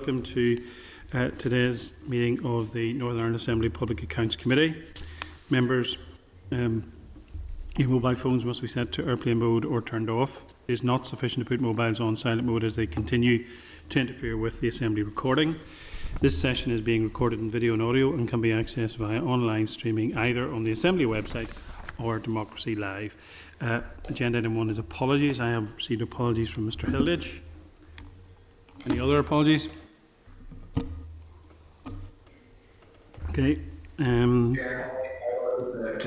welcome to today's meeting of the Northern Ireland Assembly Public Accounts Committee. Members, your mobile phones must be set to airplane mode or turned off. It is not sufficient to put mobiles on silent mode as they continue to interfere with the Assembly recording. This session is being recorded in video and audio and can be accessed via online streaming either on the Assembly website or Democracy Live. Agenda item 1 is apologies. I have received apologies from Mr Hilditch. Any other apologies? Okay. To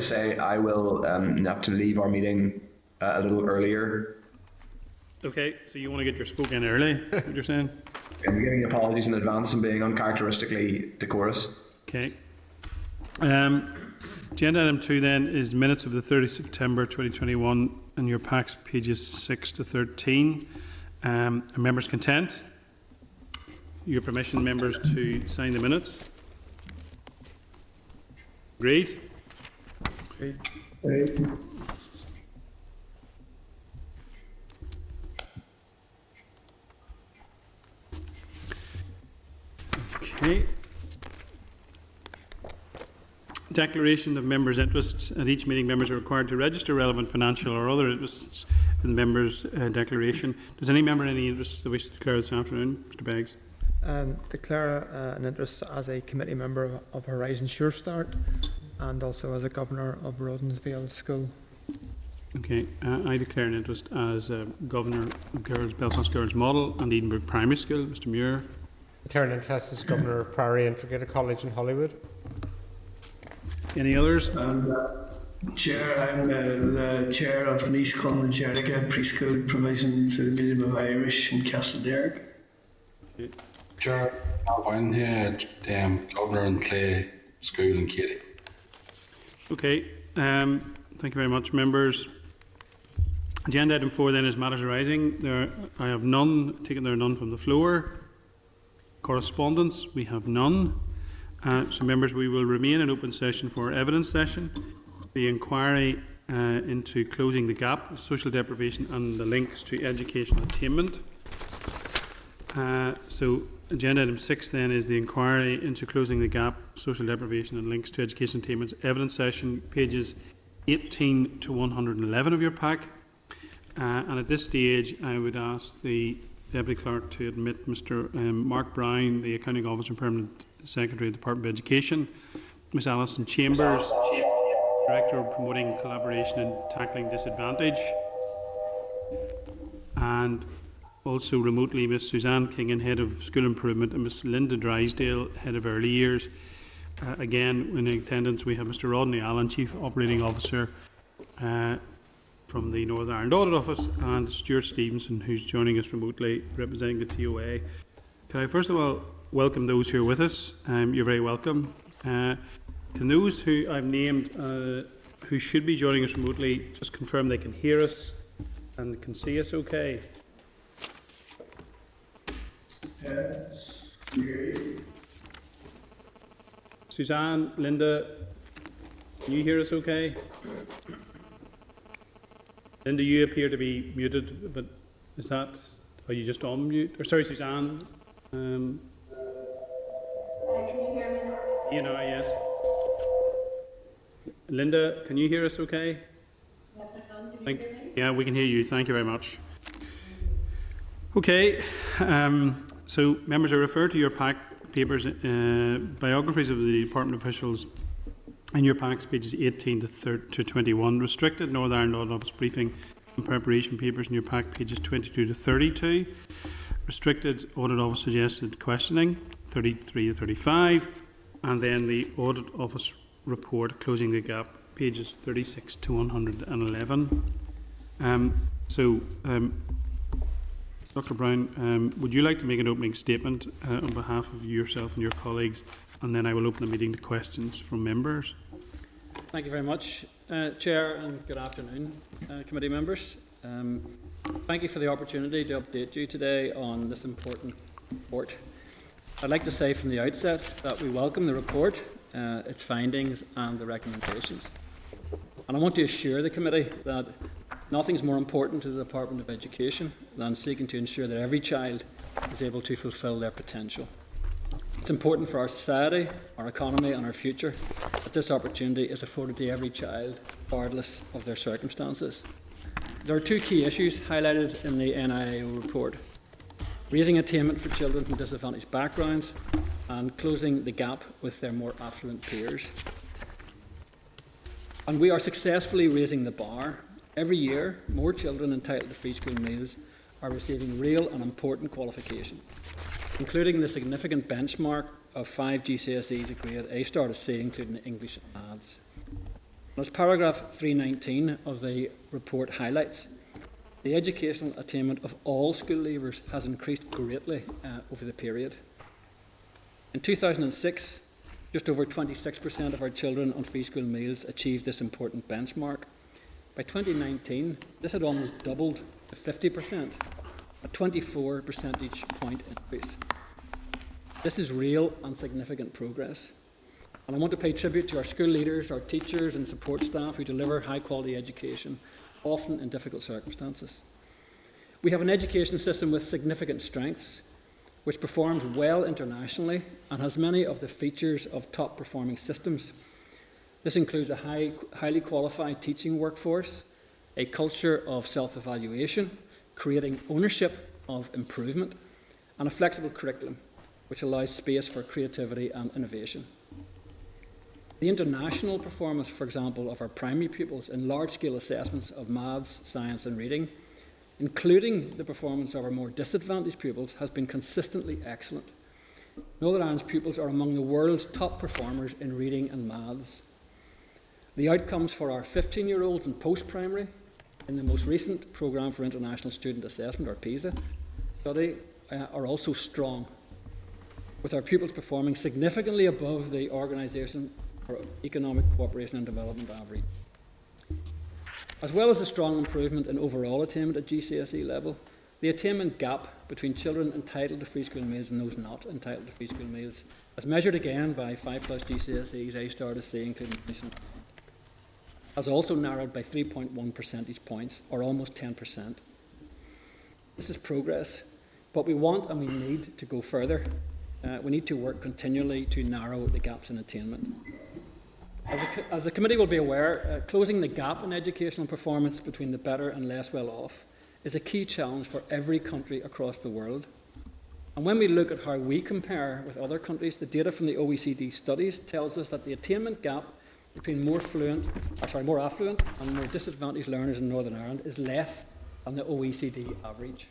say I will have to leave our meeting a little earlier. Okay, so you want to get your spoke in early, what you're saying? I'm giving apologies in advance and being uncharacteristically decorous. Okay. Agenda item 2 then is minutes of the 30th September 2021 and your packs pages 6 to 13. Are members content? Your permission, members, to sign the minutes? Agreed? Agreed. Okay. Declaration of members' interests. At each meeting, members are required to register relevant financial or other interests in the members' declaration. Does any member have any interests that wish to declare this afternoon? Mr Beggs. Declare an interest as a committee member of Horizon Sure Start and also as a governor of Rodensvale School. Okay, I declare an interest as governor of Belfast Girls Model and Edinburgh Primary School. Mr Muir. Declare an interest as governor of Priory Integrated College in Hollywood. Any others? Chair, I'm the chair of Nice Common Jerica Preschool Provision to the Medium of Irish in Castlederg. Okay. Chair, Alvin here, governor in Clay School in Katy. Okay, thank you very much, members. Agenda item 4 then is matters arising. I have none, taken there are none from the floor. Correspondence, we have none. So members, we will remain in open session for our evidence session. The inquiry into closing the gap, social deprivation and the links to educational attainment. So agenda item 6 then is the inquiry into closing the gap, social deprivation and links to education attainment evidence session, pages 18 to 111 of your pack. And at this stage I would ask the Deputy Clerk to admit Mr Mark Brown, the Accounting Officer and Permanent Secretary of the Department of Education, Ms Alison Chambers, Director of Promoting Collaboration and Tackling Disadvantage, and also remotely Ms Suzanne Kingan, Head of School Improvement, and Ms Linda Drysdale, Head of Early Years. Again, in attendance we have Mr Rodney Allen, Chief Operating Officer from the Northern Ireland Audit Office, and Stuart Stevenson, who's joining us remotely representing the TOA. Can I first of all welcome those who are with us? You're very welcome. Can those who I've named who should be joining us remotely just confirm they can hear us and can see us okay? Yes. Suzanne, Linda, can you hear us okay? Linda, you appear to be muted, but is that, are you just on mute? Or sorry, Suzanne. Can you hear me now? You know, yes. Linda, can you hear us okay? Yes, I can. Can you hear me? Yeah, we can hear you. Thank you very much. Okay, so members, I refer to your pack papers, biographies of the department officials in your packs, pages 18 to 21, restricted Northern Ireland Audit Office briefing and preparation papers in your pack, pages 22 to 32, restricted Audit Office suggested questioning, 33 to 35, and then the Audit Office report closing the gap, pages 36 to 111. Dr Brown, would you like to make an opening statement on behalf of yourself and your colleagues, and then I will open the meeting to questions from members. Thank you very much, Chair, and good afternoon, committee members. Thank you for the opportunity to update you today on this important report. I'd like to say from the outset that we welcome the report, its findings and the recommendations. And I want to assure the committee that nothing is more important to the Department of Education than seeking to ensure that every child is able to fulfil their potential. It's important for our society, our economy and our future that this opportunity is afforded to every child, regardless of their circumstances. There are two key issues highlighted in the NIAO report: raising attainment for children from disadvantaged backgrounds and closing the gap with their more affluent peers. And we are successfully raising the bar. Every year, more children entitled to free school meals are receiving real and important qualification, including the significant benchmark of 5 GCSEs, a grade A star to C, including English and Maths. As paragraph 319 of the report highlights, the educational attainment of all school leavers has increased greatly over the period. In 2006, just over 26% of our children on free school meals achieved this important benchmark. By 2019, this had almost doubled to 50%, a 24 percentage point increase. This is real and significant progress. And I want to pay tribute to our school leaders, our teachers and support staff who deliver high-quality education, often in difficult circumstances. We have an education system with significant strengths, which performs well internationally and has many of the features of top-performing systems. This includes a highly qualified teaching workforce, a culture of self-evaluation, creating ownership of improvement, and a flexible curriculum, which allows space for creativity and innovation. The international performance, for example, of our primary pupils in large-scale assessments of maths, science and reading, including the performance of our more disadvantaged pupils, has been consistently excellent. Northern Ireland's pupils are among the world's top performers in reading and maths. The outcomes for our 15-year-olds in post-primary in the most recent Programme for International Student Assessment, or PISA, study are also strong, with our pupils performing significantly above the Organisation for Economic Cooperation and Development average. As well as a strong improvement in overall attainment at GCSE level, the attainment gap between children entitled to free school meals and those not entitled to free school meals, as measured again by 5+ GCSEs, A star to C, including English, has also narrowed by 3.1 percentage points, or almost 10%. This is progress, but we want and we need to go further. We need to work continually to narrow the gaps in attainment. As the committee will be aware, closing the gap in educational performance between the better and less well-off is a key challenge for every country across the world. And when we look at how we compare with other countries, the data from the OECD studies tells us that the attainment gap between more affluent and more disadvantaged learners in Northern Ireland is less than the OECD average.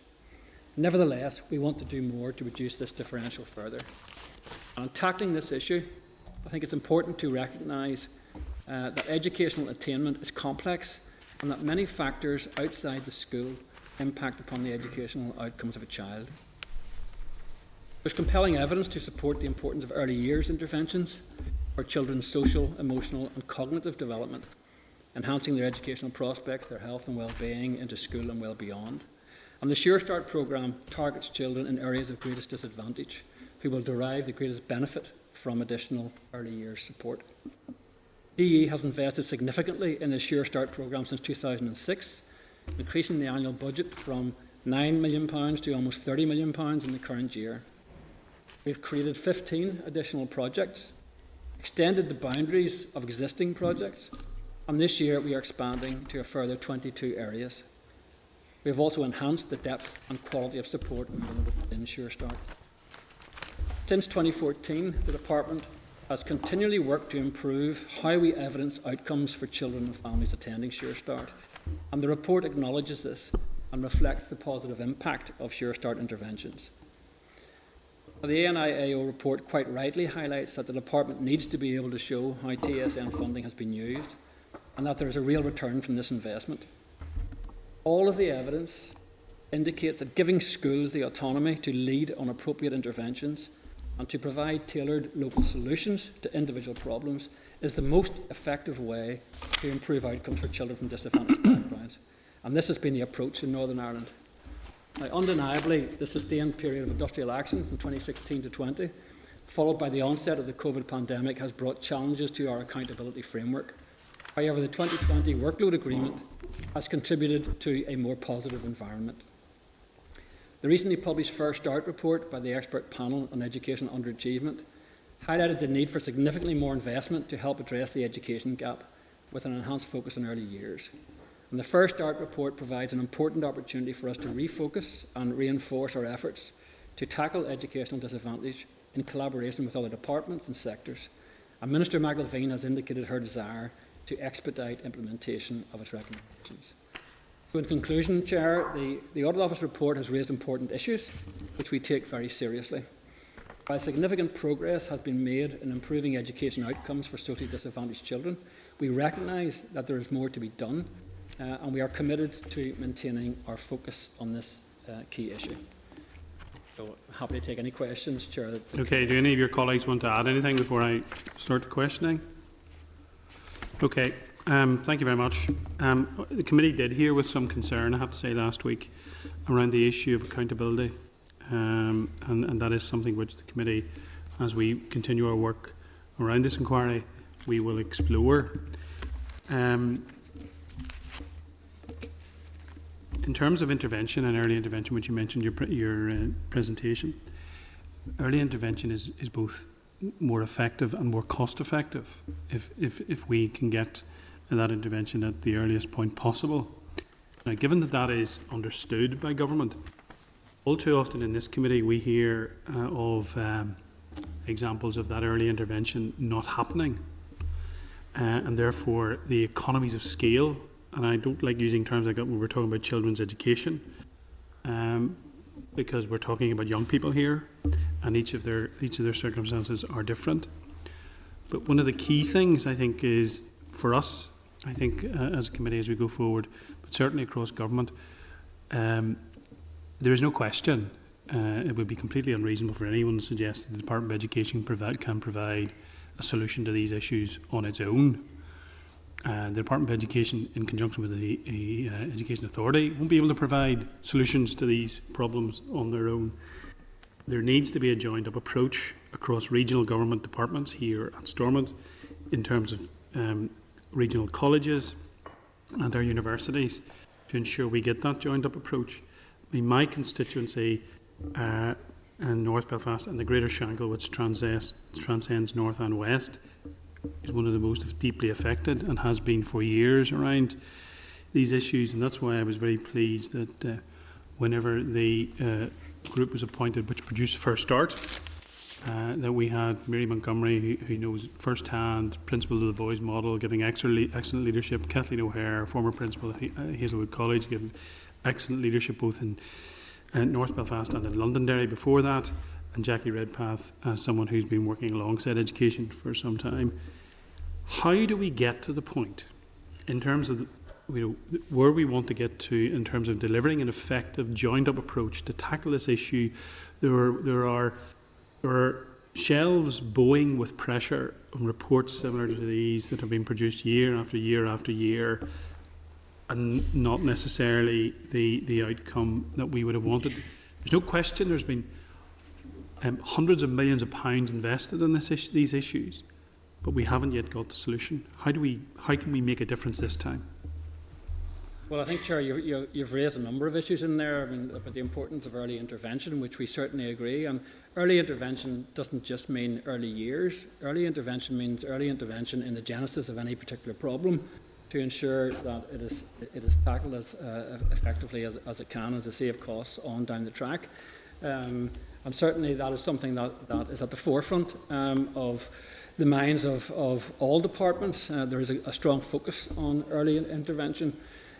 Nevertheless, we want to do more to reduce this differential further. And in tackling this issue, I think it's important to recognise that educational attainment is complex and that many factors outside the school impact upon the educational outcomes of a child. There's compelling evidence to support the importance of early years interventions for children's social, emotional and cognitive development, enhancing their educational prospects, their health and well-being into school and well beyond. And the Sure Start programme targets children in areas of greatest disadvantage who will derive the greatest benefit from additional early years support. DE has invested significantly in the Sure Start programme since 2006, increasing the annual budget from £9 million to almost £30 million in the current year. We've created 15 additional projects, extended the boundaries of existing projects, and this year we are expanding to a further 22 areas. We have also enhanced the depth and quality of support available in Sure Start. Since 2014, the Department has continually worked to improve how we evidence outcomes for children and families attending Sure Start, and the report acknowledges this and reflects the positive impact of Sure Start interventions. The ANIAO report quite rightly highlights that the Department needs to be able to show how TSN funding has been used and that there is a real return from this investment. All of the evidence indicates that giving schools the autonomy to lead on appropriate interventions and to provide tailored local solutions to individual problems is the most effective way to improve outcomes for children from disadvantaged backgrounds. And this has been the approach in Northern Ireland. Now, undeniably, the sustained period of industrial action from 2016 to 20, followed by the onset of the COVID pandemic, has brought challenges to our accountability framework. However, the 2020 workload agreement has contributed to a more positive environment. The recently published First Start report by the expert panel on education underachievement highlighted the need for significantly more investment to help address the education gap with an enhanced focus on early years. And the First Start report provides an important opportunity for us to refocus and reinforce our efforts to tackle educational disadvantage in collaboration with other departments and sectors. And Minister McElveen has indicated her desire to expedite implementation of its recommendations. So in conclusion, Chair, the Audit Office report has raised important issues which we take very seriously. While significant progress has been made in improving education outcomes for socially disadvantaged children, we recognise that there is more to be done, and we are committed to maintaining our focus on this key issue. So happy to take any questions, Chair. Okay, do any of your colleagues want to add anything before I start the questioning? Okay, thank you very much. The committee did hear with some concern, I have to say, last week around the issue of accountability. And that is something which the committee, as we continue our work around this inquiry, we will explore. In terms of intervention and early intervention, which you mentioned in your presentation, early intervention is both more effective and more cost effective if we can get that intervention at the earliest point possible. Now, given that that is understood by government, all too often in this committee we hear of examples of that early intervention not happening, and therefore the economies of scale, and I don't like using terms like that when we're talking about children's education, because we're talking about young people here, and each of their circumstances are different. But one of the key things I think is for us, I think as a committee as we go forward, but certainly across government, there is no question, it would be completely unreasonable for anyone to suggest that the Department of Education can provide a solution to these issues on its own. The Department of Education, in conjunction with the Education Authority, won't be able to provide solutions to these problems on their own. There needs to be a joined-up approach across regional government departments here at Stormont in terms of regional colleges and our universities to ensure we get that joined-up approach. I mean, my constituency in North Belfast and the Greater Shankill, which transcends North and West, is one of the most deeply affected and has been for years around these issues, and that's why I was very pleased that whenever the group was appointed which produced First Start, that we had Mary Montgomery, who knows first-hand, principal of the Boys Model, giving excellent leadership, Kathleen O'Hare, former principal at Hazelwood College, gave excellent leadership both in North Belfast and in Londonderry before that, and Jackie Redpath as someone who's been working alongside education for some time. How do we get to the point in terms of where we want to get to in terms of delivering an effective joined-up approach to tackle this issue? There are shelves bowing with pressure on reports similar to these that have been produced year after year after year, and not necessarily the outcome that we would have wanted. There's no question there's been hundreds of millions of pounds invested in these issues, but we haven't yet got the solution. How can we make a difference this time? Well, I think, Chair, you've raised a number of issues in there. I mean, about the importance of early intervention, which we certainly agree. And early intervention doesn't just mean early years. Early intervention means early intervention in the genesis of any particular problem, to ensure that it is tackled as effectively as it can and to save costs on down the track. And certainly that is something that is at the forefront of the minds of all departments. There is a strong focus on early intervention.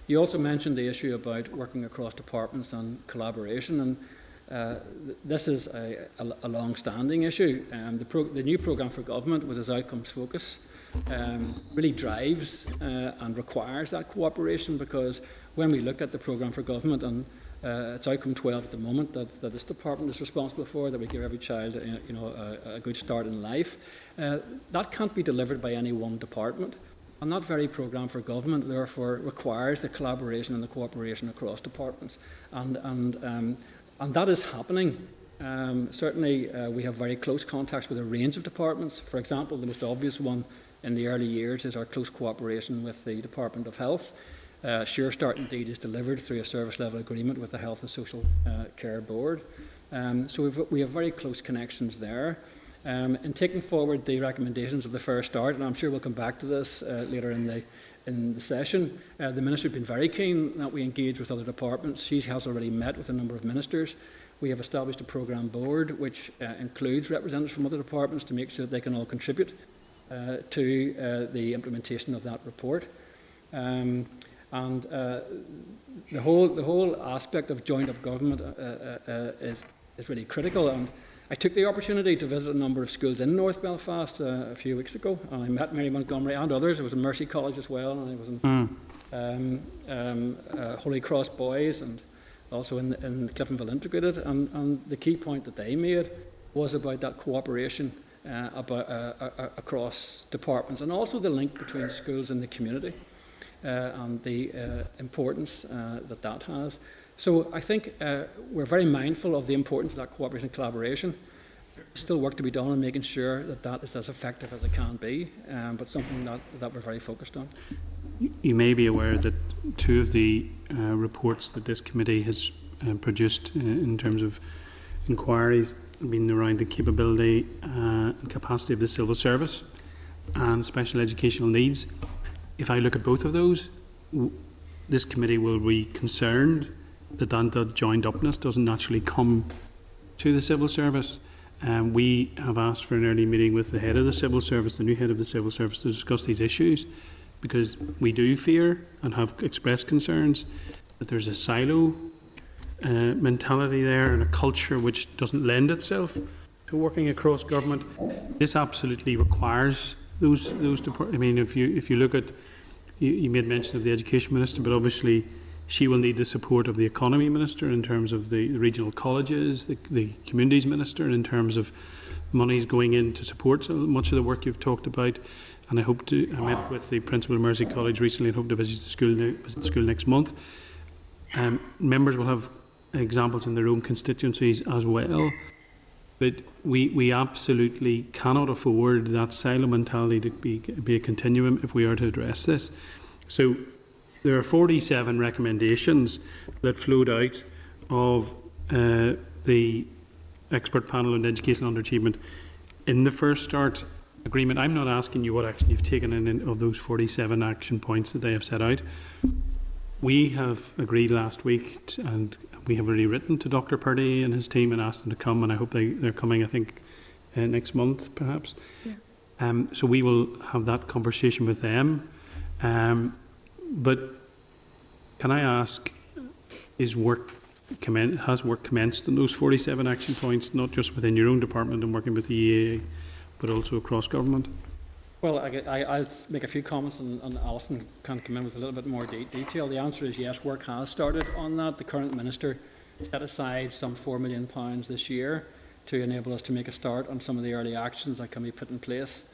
You also mentioned the issue about working across departments and collaboration, and this is a long-standing issue. The new programme for government, with its outcomes focus, really drives and requires that cooperation, because when we look at the programme for government and it's outcome 12 at the moment that this department is responsible for, that we give every child a good start in life, that can't be delivered by any one department. And that very programme for government therefore requires the collaboration and the cooperation across departments, and that is happening. Certainly we have very close contacts with a range of departments. For example, the most obvious one in the early years is our close cooperation with the Department of Health. Sure Start indeed is delivered through a service level agreement with the Health and Social Care Board. So we have very close connections there. In taking forward the recommendations of the Fair Start, and I'm sure we'll come back to this later in the session, the Minister has been very keen that we engage with other departments. She has already met with a number of ministers. We have established a programme board which includes representatives from other departments to make sure that they can all contribute to the implementation of that report. And the whole aspect of joined-up government is really critical. And I took the opportunity to visit a number of schools in North Belfast a few weeks ago, and I met Mary Montgomery and others. I was in Mercy College as well, and I was in Holy Cross Boys, and also in Cliftonville Integrated. And the key point that they made was about that cooperation across departments, and also the link between schools and the community, and the importance that has. So I think we're very mindful of the importance of that cooperation and collaboration. Still work to be done in making sure that that is as effective as it can be, but something that we're very focused on. You may be aware that two of the reports that this committee has produced in terms of inquiries have been around the capability and capacity of the civil service and special educational needs. If I look at both of those, this committee will be concerned that joined upness doesn't naturally come to the civil service. We have asked for an early meeting with the head of the civil service, the new head of the civil service, to discuss these issues, because we do fear and have expressed concerns that there's a silo mentality there and a culture which doesn't lend itself to working across government. This absolutely requires those departments. I mean, if you look at, you made mention of the Education Minister, but obviously she will need the support of the Economy Minister in terms of the regional colleges, the Communities Minister in terms of monies going in to support so much of the work you've talked about. And I met with the Principal of Mercy College recently and hope to visit the school next month. Members will have examples in their own constituencies as well. But we absolutely cannot afford that silo mentality to be a continuum if we are to address this. So there are 47 recommendations that flowed out of the expert panel on education underachievement in the First Start agreement. I'm not asking you what action you've taken in of those 47 action points that they have set out. We have agreed last week, and we have already written to Dr. Purdy and his team and asked them to come, and I hope they're coming, I think, next month perhaps. Yeah. So we will have that conversation with them. But can I ask, has work commenced on those 47 action points, not just within your own department and working with the EAA, but also across government? Well, I'll make a few comments, and Alison can come in with a little bit more detail. The answer is yes, work has started on that. The current Minister set aside some £4 million this year to enable us to make a start on some of the early actions that can be put in place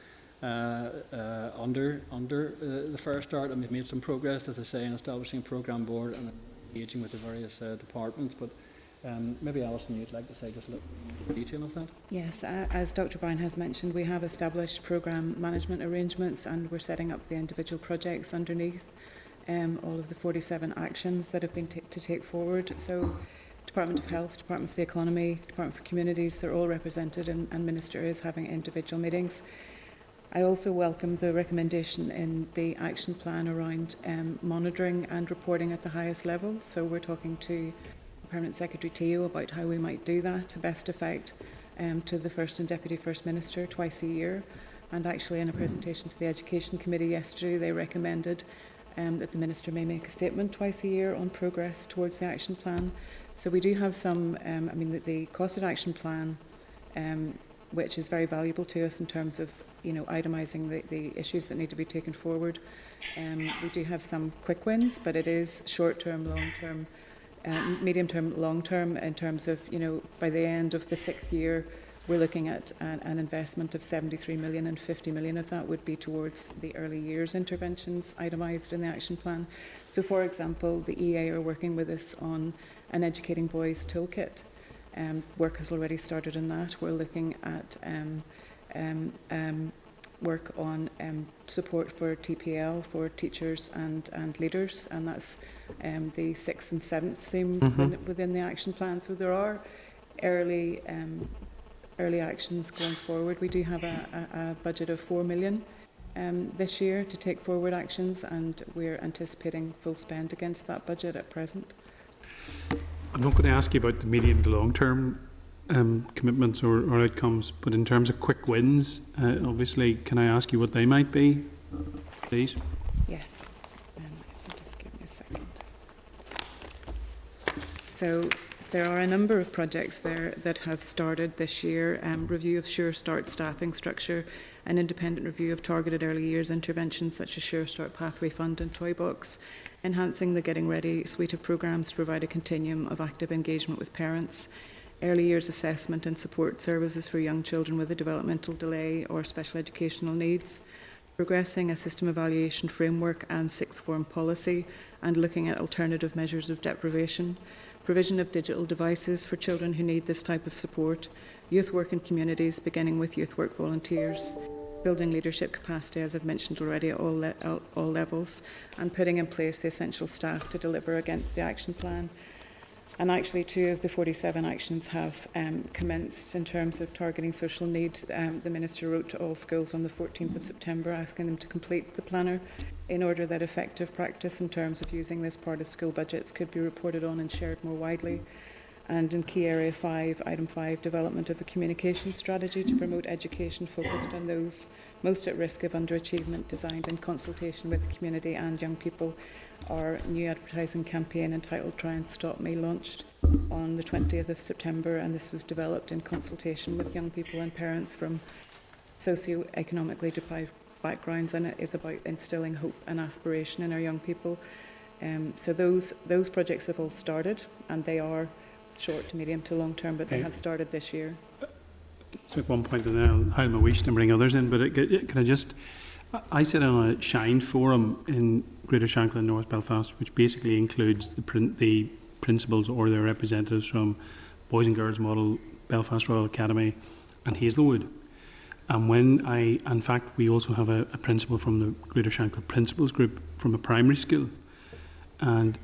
under the Fair Start, and we've made some progress, as I say, in establishing a programme board and engaging with the various departments. But maybe Alison, you'd like to say just a little more detail of that? Yes, as Dr. Brown has mentioned, we have established programme management arrangements, and we're setting up the individual projects underneath all of the 47 actions that have been to take forward. So Department of Health, Department for the Economy, Department for Communities, they're all represented, and Minister is having individual meetings. I also welcome the recommendation in the action plan around monitoring and reporting at the highest level. So we're talking to Permanent Secretary Teo about how we might do that to best effect to the First and Deputy First Minister twice a year. And actually in a presentation to the Education Committee yesterday, they recommended that the Minister may make a statement twice a year on progress towards the action plan. So we do have some, the costed action plan, which is very valuable to us in terms of itemising the issues that need to be taken forward. We do have some quick wins, but it is short-term, long-term, medium-term, long-term in terms of, by the end of the 6th year, we're looking at an investment of 73 million, and 50 million of that would be towards the early years interventions itemised in the action plan. So, for example, the EA are working with us on an Educating Boys toolkit. Work has already started on that. We're looking at work on support for TPL for teachers and leaders, and that's the 6th and 7th theme within the action plan. So there are early actions going forward. We do have a budget of 4 million this year to take forward actions, and we're anticipating full spend against that budget at present. I'm not going to ask you about the medium to long term commitments or outcomes, but in terms of quick wins, obviously, can I ask you what they might be, please? Yes. If you just give me a second. So there are a number of projects there that have started this year. Review of Sure Start staffing structure, an independent review of targeted early years interventions such as Sure Start Pathway Fund and Toy Box, enhancing the Getting Ready suite of programmes to provide a continuum of active engagement with parents, early years assessment and support services for young children with a developmental delay or special educational needs, progressing a system evaluation framework and sixth form policy, and looking at alternative measures of deprivation, provision of digital devices for children who need this type of support, youth work in communities beginning with youth work volunteers, building leadership capacity, as I've mentioned already, at all levels, and putting in place the essential staff to deliver against the action plan. And actually 2 of the 47 actions have commenced in terms of targeting social need. The Minister wrote to all schools on the 14th of September asking them to complete the planner in order that effective practice in terms of using this part of school budgets could be reported on and shared more widely. And in key area 5, item 5, development of a communication strategy to promote education focused on those most at risk of underachievement, designed in consultation with the community and young people. Our new advertising campaign entitled Try and Stop Me launched on the 20th of September, and this was developed in consultation with young people and parents from socio-economically deprived backgrounds, and it is about instilling hope and aspiration in our young people. So those projects have all started, and they are short to medium to long term, but they have started this year. So at one point, and then I'll my wish to bring others in, but can I just, I sit on a Shine forum in Greater Shankill and North Belfast, which basically includes the principals or their representatives from Boys and Girls Model, Belfast Royal Academy and Hazelwood. And in fact, we also have a principal from the Greater Shankill Principals Group from a primary school. And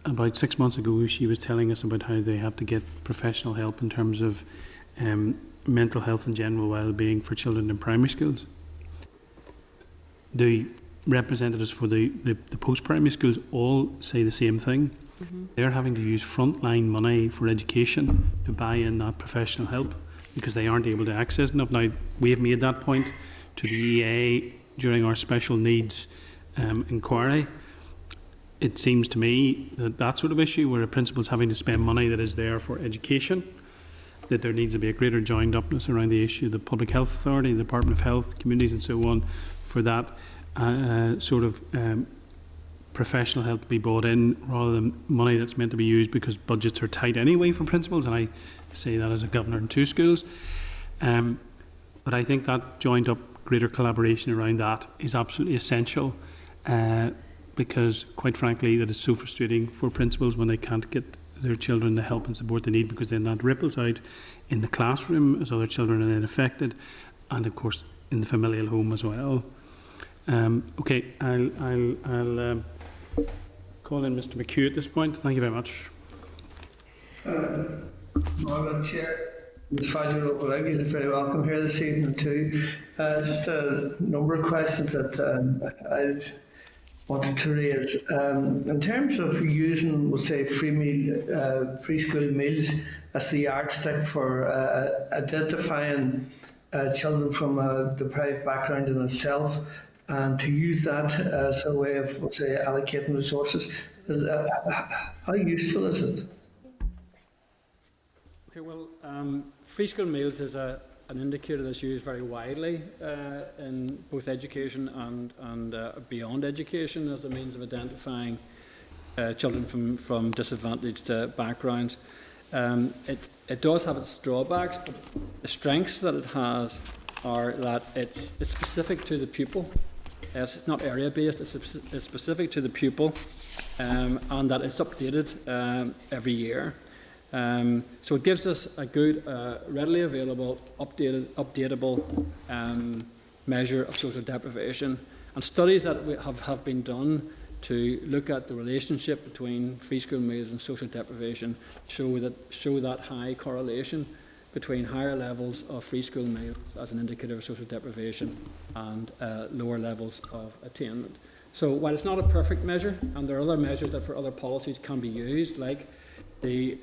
about 6 months ago, she was telling us about how they have to get professional help in terms of mental health and general well-being for children in primary schools. The representatives for the post-primary schools all say the same thing. Mm-hmm. They're having to use frontline money for education to buy in that professional help because they aren't able to access enough. Now, we have made that point to the EA during our special needs inquiry. It seems to me that sort of issue where a principal is having to spend money that is there for education, that there needs to be a greater joined upness around the issue. The Public Health Authority, the Department of Health, communities and so on, for that professional help to be brought in rather than money that's meant to be used because budgets are tight anyway for principals, and I say that as a governor in 2 schools. But I think that joined up greater collaboration around that is absolutely essential because, quite frankly, that is so frustrating for principals when they can't get their children the help and support they need, because then that ripples out in the classroom as other children are then affected, and of course in the familial home as well. Okay, I'll call in Mr. McHugh at this point. Thank you very much. Madam Chair, Ms. Fadger O'Reilly is very welcome here this evening too. Just a number of questions that I wanted to raise. In terms of using, we'll say, free school meals as the yardstick for identifying children from a deprived background in itself, and to use that as a way of, we'll say, allocating resources, how useful is it? Okay, well, free school meals is an indicator that's used very widely in both education and beyond education as a means of identifying children from disadvantaged backgrounds. It does have its drawbacks, but the strengths that it has are that it's specific to the pupil. It's not area-based, it's specific to the pupil, and that it's updated every year. So it gives us a good, readily available, updatable measure of social deprivation. And studies that have been done to look at the relationship between free school meals and social deprivation show that high correlation between higher levels of free school meals as an indicator of social deprivation and lower levels of attainment. So while it's not a perfect measure, and there are other measures that for other policies can be used, like the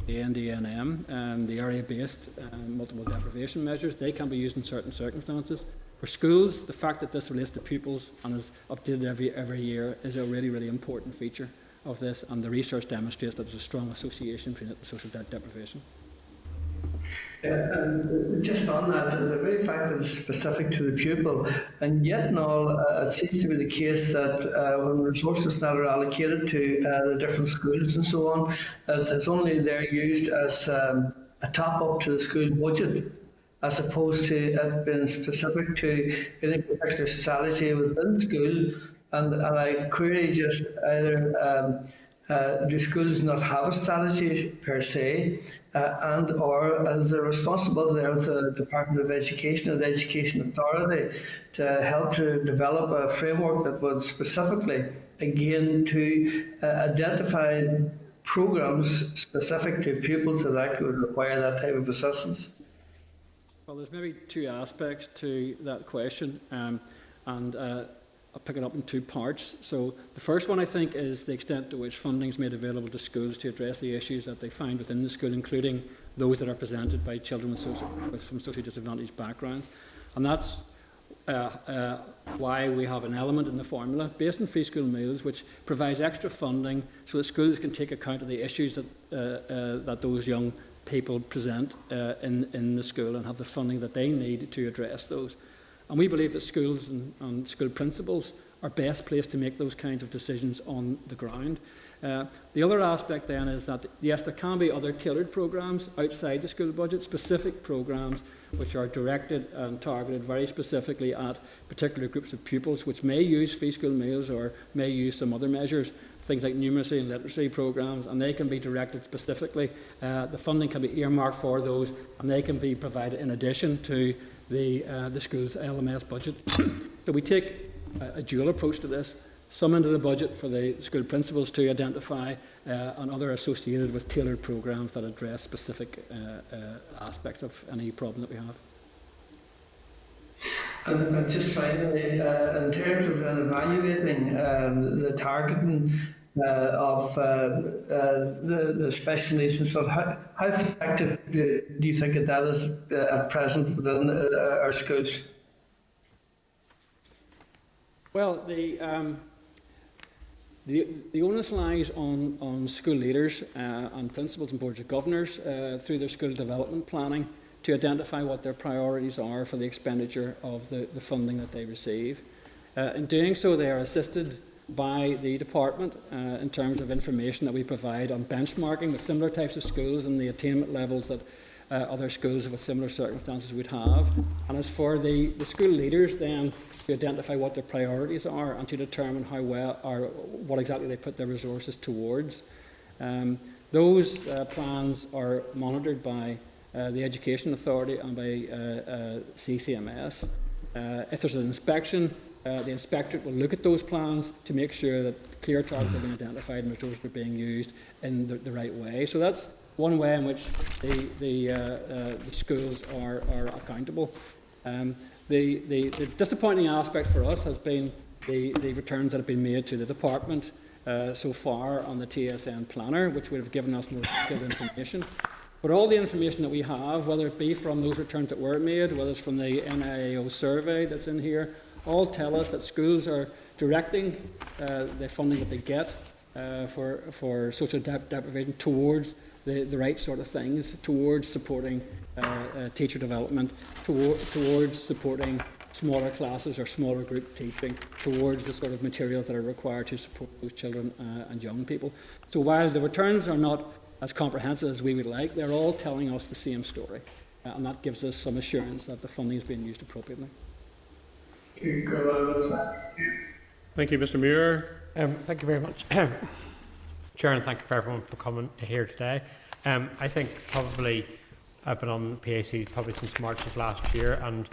NDNM, the area-based multiple deprivation measures, they can be used in certain circumstances. For schools, the fact that this relates to pupils and is updated every year is a really, really important feature of this, and the research demonstrates that there's a strong association between it and social deprivation. And just on that, the very fact that it's specific to the pupil, and yet and all, it seems to be the case that when resources that are allocated to the different schools and so on, that it's only they're used as a top-up to the school budget, as opposed to it being specific to any particular society within the school. And I query just either do schools not have a strategy per se, and or is the responsibility there of the Department of Education and the Education Authority to help to develop a framework that would specifically, again, to identify programmes specific to pupils that actually would require that type of assistance? Well, there's maybe two aspects to that question, and I'll pick it up in two parts. So the first one, I think, is the extent to which funding is made available to schools to address the issues that they find within the school, including those that are presented by children from socially disadvantaged backgrounds. And that's why we have an element in the formula based on free school meals, which provides extra funding so that schools can take account of the issues that those young people present in the school and have the funding that they need to address those. And we believe that schools and school principals are best placed to make those kinds of decisions on the ground. The other aspect then is that, yes, there can be other tailored programmes outside the school budget, specific programmes which are directed and targeted very specifically at particular groups of pupils which may use free school meals or may use some other measures, things like numeracy and literacy programmes, and they can be directed specifically. The funding can be earmarked for those, and they can be provided in addition to the school's LMS budget. So we take a dual approach to this, some into the budget for the school principals to identify, and other associated with tailored programmes that address specific aspects of any problem that we have. And just finally, in terms of evaluating the targeting of the special needs and stuff, how effective do you think that is at present within our schools? Well, the onus lies on school leaders and principals and boards of governors through their school development planning to identify what their priorities are for the expenditure of the funding that they receive. In doing so, they are assisted by the department in terms of information that we provide on benchmarking with similar types of schools and the attainment levels that other schools with similar circumstances would have. And as for the school leaders then to identify what their priorities are and to determine how well or what exactly they put their resources towards. Those plans are monitored by the Education Authority and by CCMS. If there's an inspection, the inspectorate will look at those plans to make sure that clear targets have been identified and resources are being used in the right way. So that's one way in which the schools are accountable. The disappointing aspect for us has been the returns that have been made to the department so far on the TSN planner, which would have given us more detailed information. But all the information that we have, whether it be from those returns that were made, whether it's from the NIAO survey that's in here, all tell us that schools are directing the funding that they get for social deprivation towards the right sort of things, towards supporting teacher development, towards supporting smaller classes or smaller group teaching, towards the sort of materials that are required to support those children and young people. So while the returns are not as comprehensive as we would like, they're all telling us the same story, and that gives us some assurance that the funding is being used appropriately. Thank you, Mr. Muir. Thank you very much, Chair, and thank you for everyone for coming here today. I think probably I've been on PAC probably since March of last year, and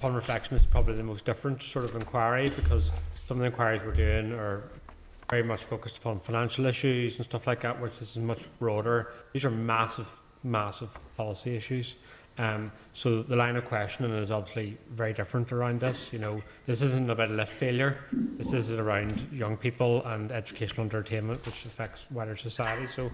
upon reflection, is probably the most different sort of inquiry, because some of the inquiries we're doing are very much focused upon financial issues and stuff like that, which is much broader. These are massive, massive policy issues. So the line of questioning is obviously very different around this. You know, this isn't about a lift failure. This is around young people and educational entertainment, which affects wider society. So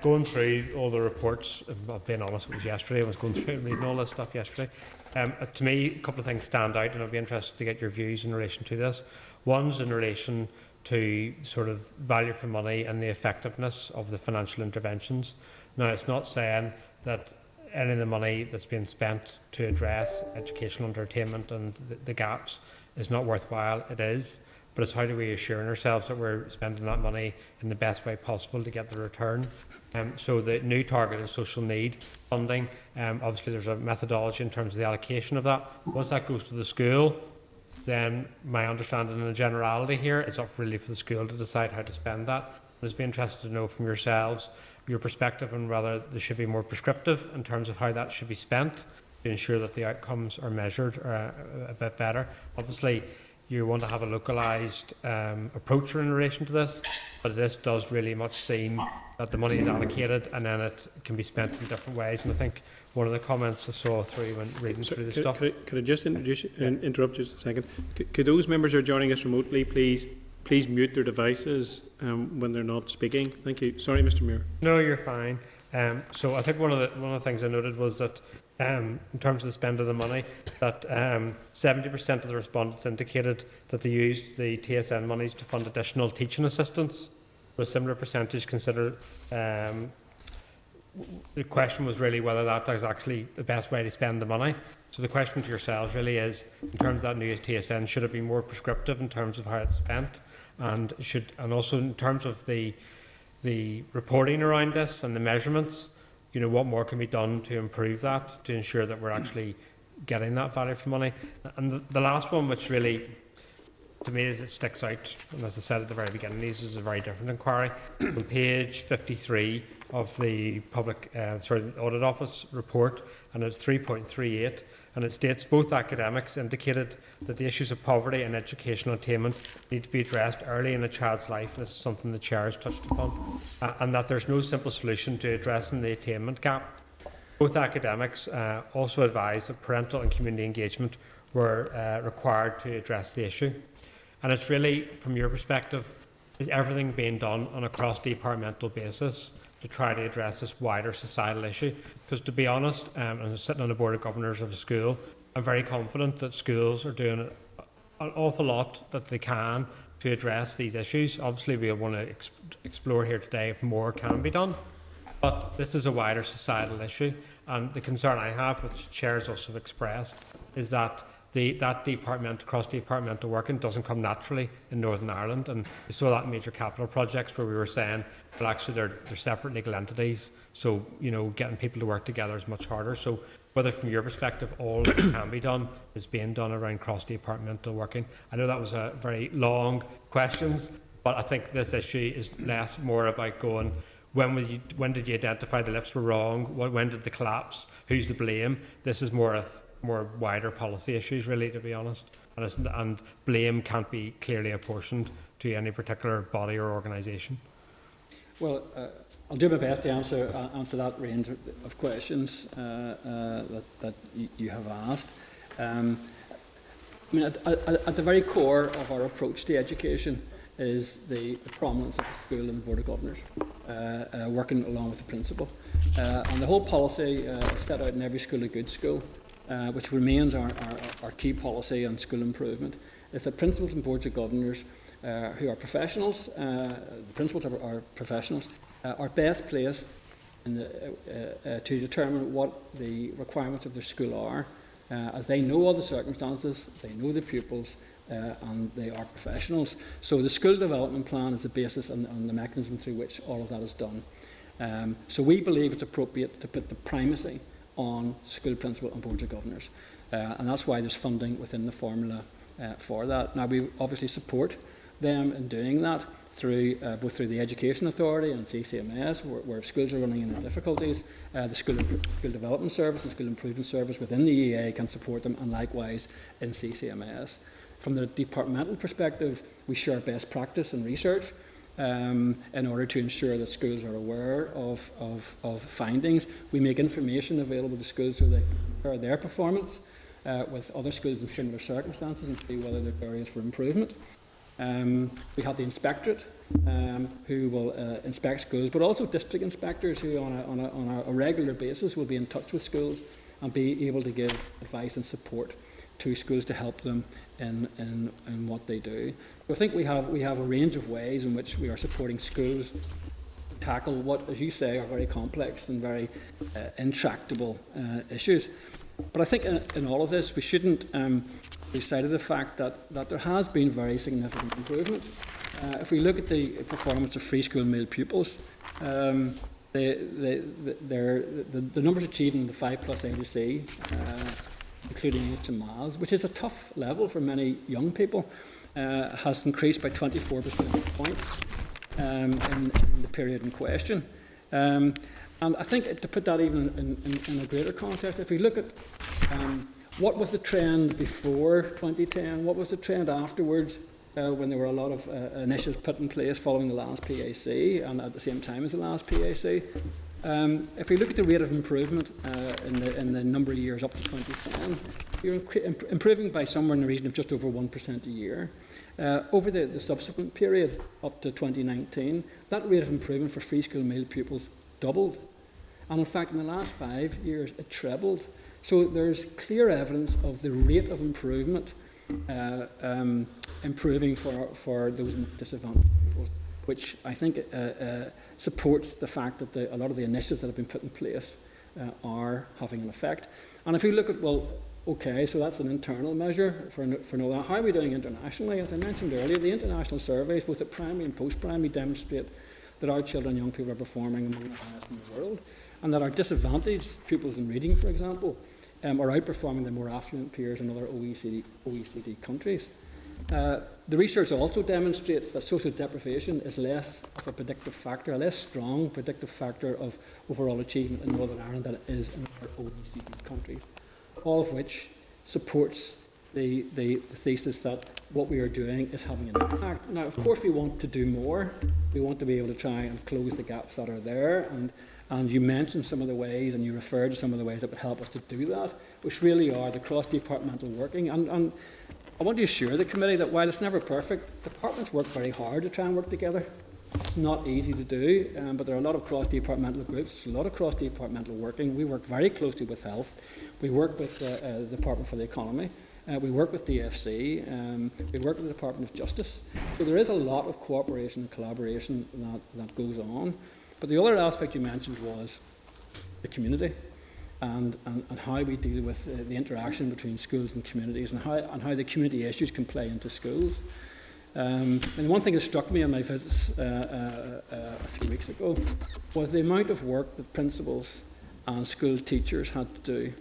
going through all the reports, being honest, it was yesterday, I was going through and reading all this stuff yesterday. To me, a couple of things stand out, and I'd be interested to get your views in relation to this. One's in relation to sort of value for money and the effectiveness of the financial interventions. Now, it's not saying that any of the money that's being spent to address educational entertainment and the gaps is not worthwhile. It is. But it's how do we assure ourselves that we're spending that money in the best way possible to get the return. So the new targeted social need funding, obviously there's a methodology in terms of the allocation of that. Once that goes to the school, then my understanding in a generality here, it's up really for the school to decide how to spend that. I'd be interested to know from yourselves your perspective on whether there should be more prescriptive in terms of how that should be spent to ensure that the outcomes are measured a bit better. Obviously, you want to have a localised approach in relation to this, but this does really much seem that the money is allocated and then it can be spent in different ways. And I think one of the comments I saw through when reading through the stuff. Could I just interrupt just a second? Could those members who are joining us remotely please mute their devices when they're not speaking? Thank you. Sorry, Mr. Muir. No, you're fine. So I think one of the things I noted was that in terms of the spend of the money, that 70% of the respondents indicated that they used the TSN monies to fund additional teaching assistants. A similar percentage considered. The question was really whether that is actually the best way to spend the money. So the question to yourselves really is, in terms of that new TSN, should it be more prescriptive in terms of how it's spent, and also in terms of the reporting around this and the measurements, you know, what more can be done to improve that, to ensure that we're actually getting that value for money. And the last one, which really to me is it sticks out, and as I said at the very beginning, this is a very different inquiry. On page 53 of the Audit Office report, and it's 3.38, and it states both academics indicated that the issues of poverty and educational attainment need to be addressed early in a child's life, and this is something the Chair has touched upon, and that there's no simple solution to addressing the attainment gap. Both academics also advised that parental and community engagement were required to address the issue. And it's really, from your perspective, is everything being done on a cross-departmental basis to try to address this wider societal issue? Because to be honest, and sitting on the Board of Governors of a school, I'm very confident that schools are doing an awful lot that they can to address these issues. Obviously, we want to explore here today if more can be done. But this is a wider societal issue, and the concern I have, which chairs also have expressed, is that that cross-departmental working doesn't come naturally in Northern Ireland, and we saw that in major capital projects where we were saying, well, actually they're separate legal entities, so you know, getting people to work together is much harder. So whether from your perspective all that can be done is being done around cross-departmental working. I know that was a very long questions, but I think this issue is more about going, when did you identify the lifts were wrong? When did the collapse? Who's to blame? This is more wider policy issues, really, to be honest. And blame can't be clearly apportioned to any particular body or organisation. Well, I'll do my best to answer that range of questions that you have asked. I mean, at the very core of our approach to education is the prominence of the school and the Board of Governors, working along with the principal. And the whole policy is set out in every school a good school, which remains our key policy on school improvement, is that principals and boards of governors who are professionals, the principals are professionals, are best placed to determine what the requirements of their school are, as they know all the circumstances, they know the pupils, and they are professionals. So the school development plan is the basis and the mechanism through which all of that is done. So we believe it's appropriate to put the primacy on school principal and boards of governors, and that's why there's funding within the formula for that. Now, we obviously support them in doing that, through both through the Education Authority and CCMS, where schools are running into difficulties. The School Development Service and School Improvement Service within the EA can support them, and likewise in CCMS. From the departmental perspective, we share best practice and research in order to ensure that schools are aware of findings. We make information available to schools so they compare their performance with other schools in similar circumstances and see whether there are areas for improvement. We have the inspectorate who will inspect schools, but also district inspectors who on a regular basis will be in touch with schools and be able to give advice and support to schools to help them in what they do. So I think we have a range of ways in which we are supporting schools to tackle what, as you say, are very complex and very intractable issues. But I think in all of this, we shouldn't lose sight of the fact that there has been very significant improvement. If we look at the performance of free school meal pupils, the numbers achieved in the 5+ A to C, including English and Maths, which is a tough level for many young people, has increased by 24 percentage points in the period in question. And I think to put that even in a greater context, if we look at what was the trend before 2010, what was the trend afterwards when there were a lot of initiatives put in place following the last PAC and at the same time as the last PAC. If we look at the rate of improvement in the number of years up to 2010, you're improving by somewhere in the region of just over 1% a year. Over the subsequent period up to 2019, that rate of improvement for free school meal pupils doubled. And in fact, in the last 5 years, it trebled. So there's clear evidence of the rate of improvement improving for those disadvantaged pupils, which I think supports the fact that a lot of the initiatives that have been put in place are having an effect. And if you look at, well, okay, so that's an internal measure for Northern. How are we doing internationally? As I mentioned earlier, the international surveys, both at primary and post-primary, demonstrate that our children and young people are performing among the highest in the world, and that our disadvantaged pupils in reading, for example, are outperforming their more affluent peers in other OECD countries. The research also demonstrates that social deprivation is less of a predictive factor, a less strong predictive factor of overall achievement in Northern Ireland than it is in other OECD countries, all of which supports the thesis that what we are doing is having an impact. Now, of course, we want to do more. We want to be able to try and close the gaps that are there. And you mentioned some of the ways, and you referred to some of the ways that would help us to do that, which really are the cross-departmental working. And I want to assure the committee that while it's never perfect, departments work very hard to try and work together. It's not easy to do, but there are a lot of cross-departmental groups. There's a lot of cross-departmental working. We work very closely with health. We work with the Department for the Economy. We work with DFC. We work with the Department of Justice. So there is a lot of cooperation and collaboration that goes on. But the other aspect you mentioned was the community and how we deal with the interaction between schools and communities, and how the community issues can play into schools. And one thing that struck me on my visits a few weeks ago was the amount of work that principals and school teachers had to do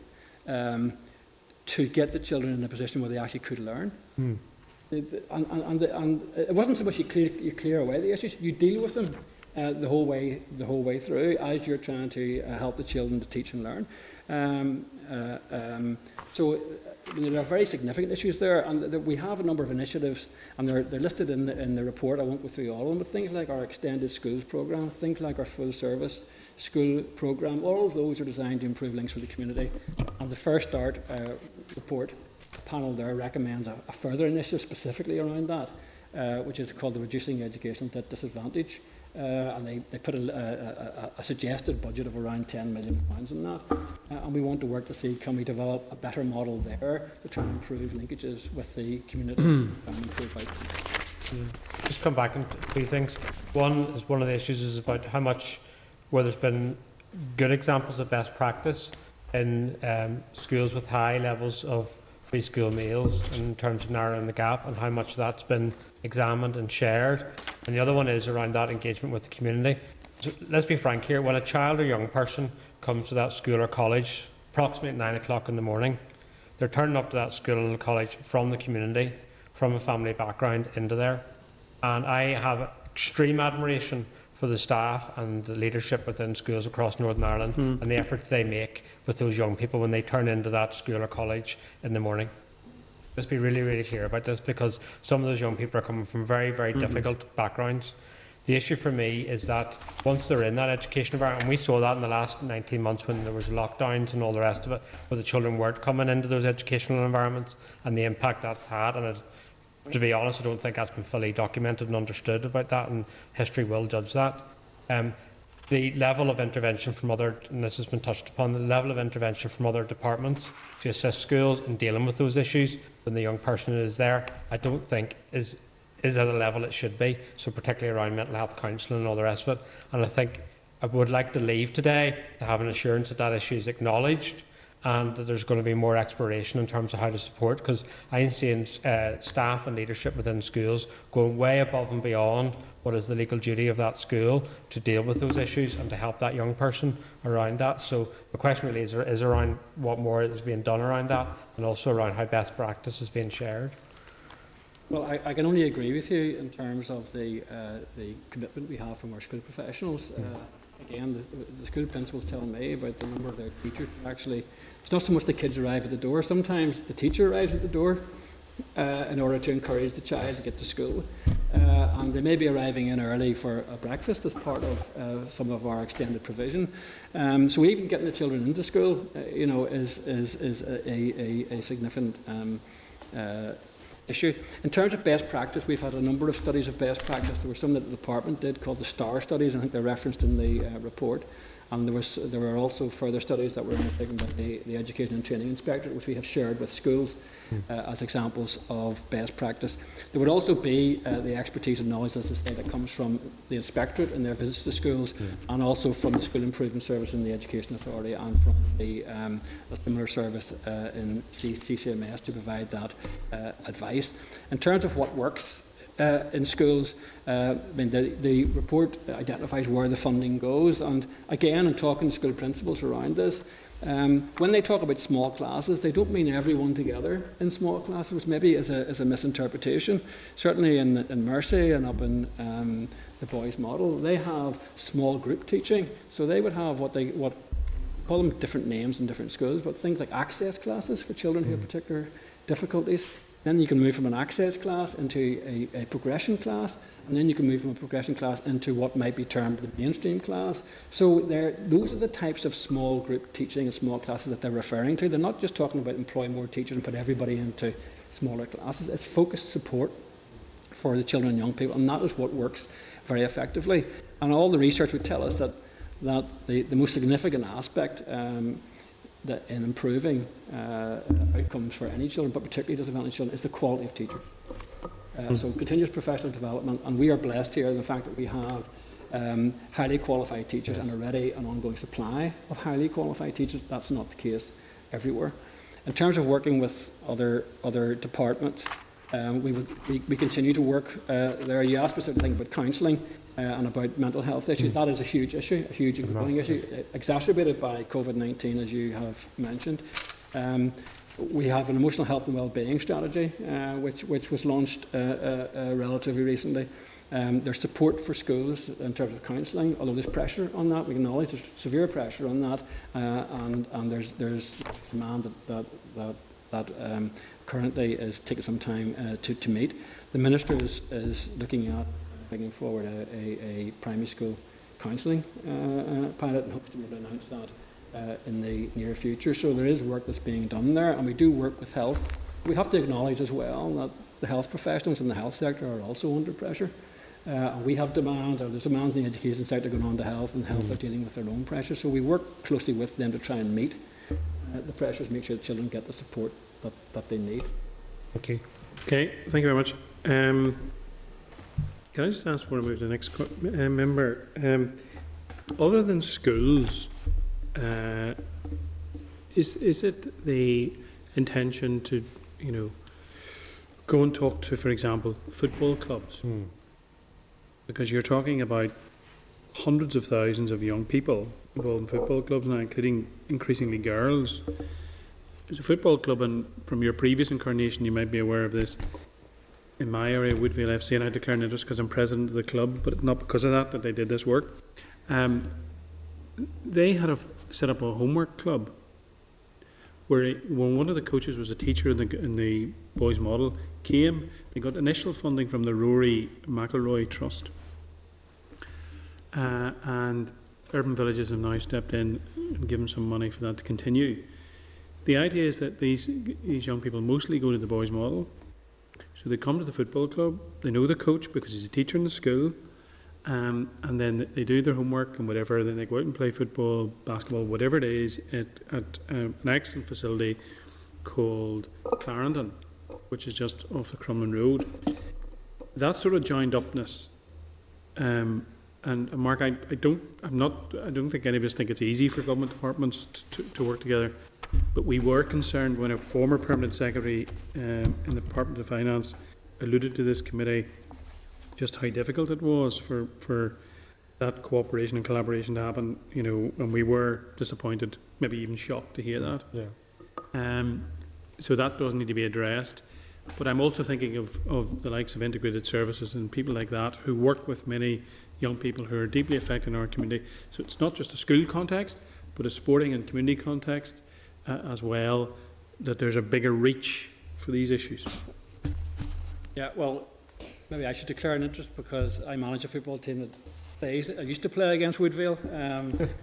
to get the children in a position where they actually could learn. And it wasn't so much you clear away the issues, you deal with them the whole way through as you're trying to help the children to teach and learn. So there are very significant issues there, and we have a number of initiatives, and they're listed in the report. I won't go through all of them, but things like our extended schools programme, things like our full service school programme, all of those are designed to improve links with the community. And the First Start report panel there recommends a further initiative specifically around that, which is called the Reducing Educational Disadvantage. And they put a suggested budget of around £10 million in that. And we want to work to see, can we develop a better model there to try and improve linkages with the community and improve outcomes. Just come back on two things. One of the issues is about how much, where there's been good examples of best practice in schools with high levels of free school meals in terms of narrowing the gap, and how much that's been examined and shared. And the other one is around that engagement with the community. So let's be frank here, when a child or young person comes to that school or college approximately at 9 o'clock in the morning, they're turning up to that school or college from the community, from a family background into there. And I have extreme admiration for the staff and the leadership within schools across Northern Ireland and the efforts they make with those young people when they turn into that school or college in the morning. Just be really, really clear about this, because some of those young people are coming from very, very difficult backgrounds. The issue for me is that once they're in that education environment, and we saw that in the last 19 months when there was lockdowns and all the rest of it, where the children weren't coming into those educational environments and the impact that's had. And to be honest, I don't think that's been fully documented and understood about that, and history will judge that. The level of intervention from other, and this has been touched upon, the level of intervention from other departments to assist schools in dealing with those issues when the young person is there, I don't think is at a level it should be, so particularly around mental health counselling and all the rest of it. And I think I would like to leave today to have an assurance that that issue is acknowledged and that there's going to be more exploration in terms of how to support, because I'm seeing staff and leadership within schools going way above and beyond what is the legal duty of that school to deal with those issues and to help that young person around that. So the question really is around what more is being done around that, and also around how best practice is being shared. Well, I can only agree with you in terms of the commitment we have from our school professionals. Again, the school principals tell me about the number of their teachers. Actually, it's not so much the kids arrive at the door. Sometimes the teacher arrives at the door in order to encourage the child to get to school. And they may be arriving in early for a breakfast as part of some of our extended provision. So even getting the children into school, is a significant issue. In terms of best practice, we've had a number of studies of best practice. There were some that the department did called the STAR studies. I think they're referenced in the report. And there were also further studies that were undertaken by the Education and Training Inspectorate, which we have shared with schools as examples of best practice. There would also be the expertise and knowledge, as I say, that comes from the Inspectorate in their visits to schools, and also from the School Improvement Service in the Education Authority, and from a similar service in CCMS to provide that advice. In terms of what works in schools, the report identifies where the funding goes, and again, in talking to school principals around this, when they talk about small classes, they don't mean everyone together in small classes, which maybe is a misinterpretation. Certainly in Mercy and up in the boys' model, they have small group teaching, so they would have what call them different names in different schools, but things like access classes for children who have particular difficulties. Then you can move from an access class into a progression class, and then you can move from a progression class into what might be termed the mainstream class. So those are the types of small group teaching and small classes that they're referring to. They're not just talking about employ more teachers and put everybody into smaller classes. It's focused support for the children and young people, and that is what works very effectively. And all the research would tell us that the most significant aspect that in improving outcomes for any children, but particularly disadvantaged children, is the quality of teachers. So continuous professional development, and we are blessed here in the fact that we have highly qualified teachers and already an ongoing supply of highly qualified teachers. That's not the case everywhere. In terms of working with other departments, we continue to work there. You asked specifically about counselling and about mental health issues. That is a huge issue, a huge and growing issue, exacerbated by COVID-19, as you have mentioned. We have an emotional health and wellbeing strategy, which was launched relatively recently. There's support for schools in terms of counselling, although there's pressure on that. We acknowledge there's severe pressure on that, and there's demand that currently is taking some time to meet. The Minister is looking at bringing forward a primary school counselling pilot, and hopes to be able to announce that in the near future. So there is work that's being done there, and we do work with health. We have to acknowledge as well that the health professionals in the health sector are also under pressure. We have demand, or there's demands in the education sector going on to health, and health are dealing with their own pressure. So we work closely with them to try and meet the pressures, make sure the children get the support that they need. Okay, thank you very much. Can I just ask before I move to the next member? Other than schools, is it the intention to, go and talk to, for example, football clubs? Because you're talking about hundreds of thousands of young people involved in football clubs now, including increasingly girls. There's a football club, and from your previous incarnation you might be aware of this, in my area, Woodville FC, and I declared an interest because I'm president of the club, but not because of that they did this work. They had set up a homework club where when one of the coaches was a teacher in the boys' model, they got initial funding from the Rory McIlroy Trust. And Urban Villages have now stepped in and given some money for that to continue. The idea is that these young people mostly go to the boys' model. So they come to the football club, they know the coach because he's a teacher in the school, and then they do their homework and whatever, then they go out and play football, basketball, whatever it is, at an excellent facility called Clarendon, which is just off the Crumlin Road. That sort of joined upness, and Mark, I don't think any of us think it's easy for government departments to work together. But we were concerned when a former permanent secretary in the Department of Finance alluded to this committee just how difficult it was for that cooperation and collaboration to happen, and we were disappointed, maybe even shocked to hear that. Yeah. So that does need to be addressed. But I'm also thinking of the likes of integrated services and people like that who work with many young people who are deeply affected in our community. So it's not just a school context, but a sporting and community context as well, that there's a bigger reach for these issues. Yeah, well, maybe I should declare an interest because I manage a football team that plays. I used to play against Woodville,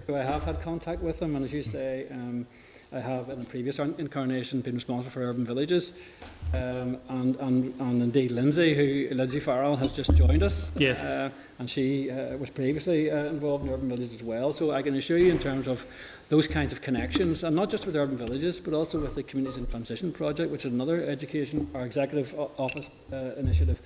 so I have had contact with them, and as you say, I have in a previous incarnation been responsible for Urban Villages, and indeed Lindsay Farrell has just joined us. Yes. And she was previously involved in Urban Villages as well. So I can assure you in terms of those kinds of connections, and not just with Urban Villages, but also with the Communities in Transition Project, which is another education or executive office initiative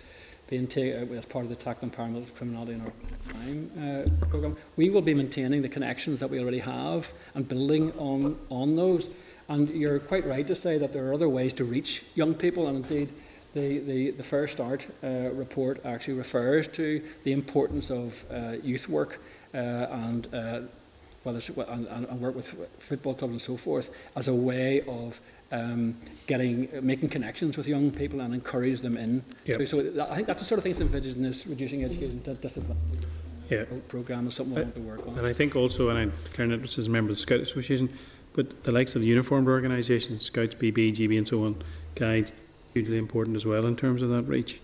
being taken as part of the Tackling Parental Criminality and Crime programme. We will be maintaining the connections that we already have and building on those. And you're quite right to say that there are other ways to reach young people, and indeed the Fair Start report actually refers to the importance of youth work and work with football clubs and so forth as a way of making connections with young people and encourage them in. Yep. So I think that's the sort of things that envisaged in this Reducing Education Disadvantage programme is something we want to work on. And I think also, and I'm declaring interest as a member of the Scout Association, but the likes of the uniformed organisations, Scouts, BB, GB and so on, guides, hugely important as well in terms of that reach.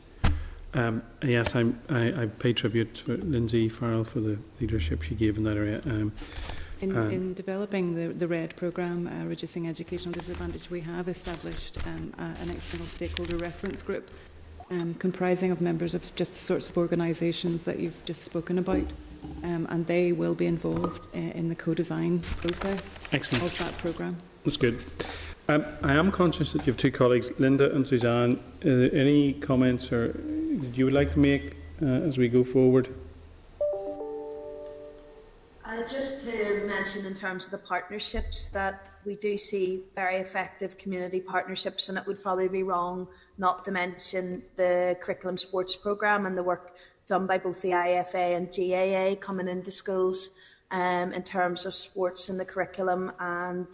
Yes, I pay tribute to Lindsay Farrell for the leadership she gave in that area. In developing the RED programme, Reducing Educational Disadvantage, we have established an external stakeholder reference group comprising of members of just the sorts of organisations that you've just spoken about, and they will be involved in the co-design process of that programme. That's good. I am conscious that you have two colleagues, Linda and Suzanne. Any comments or that you would like to make as we go forward? Just to mention in terms of the partnerships that we do see very effective community partnerships, and it would probably be wrong not to mention the curriculum sports programme and the work done by both the IFA and GAA coming into schools in terms of sports in the curriculum and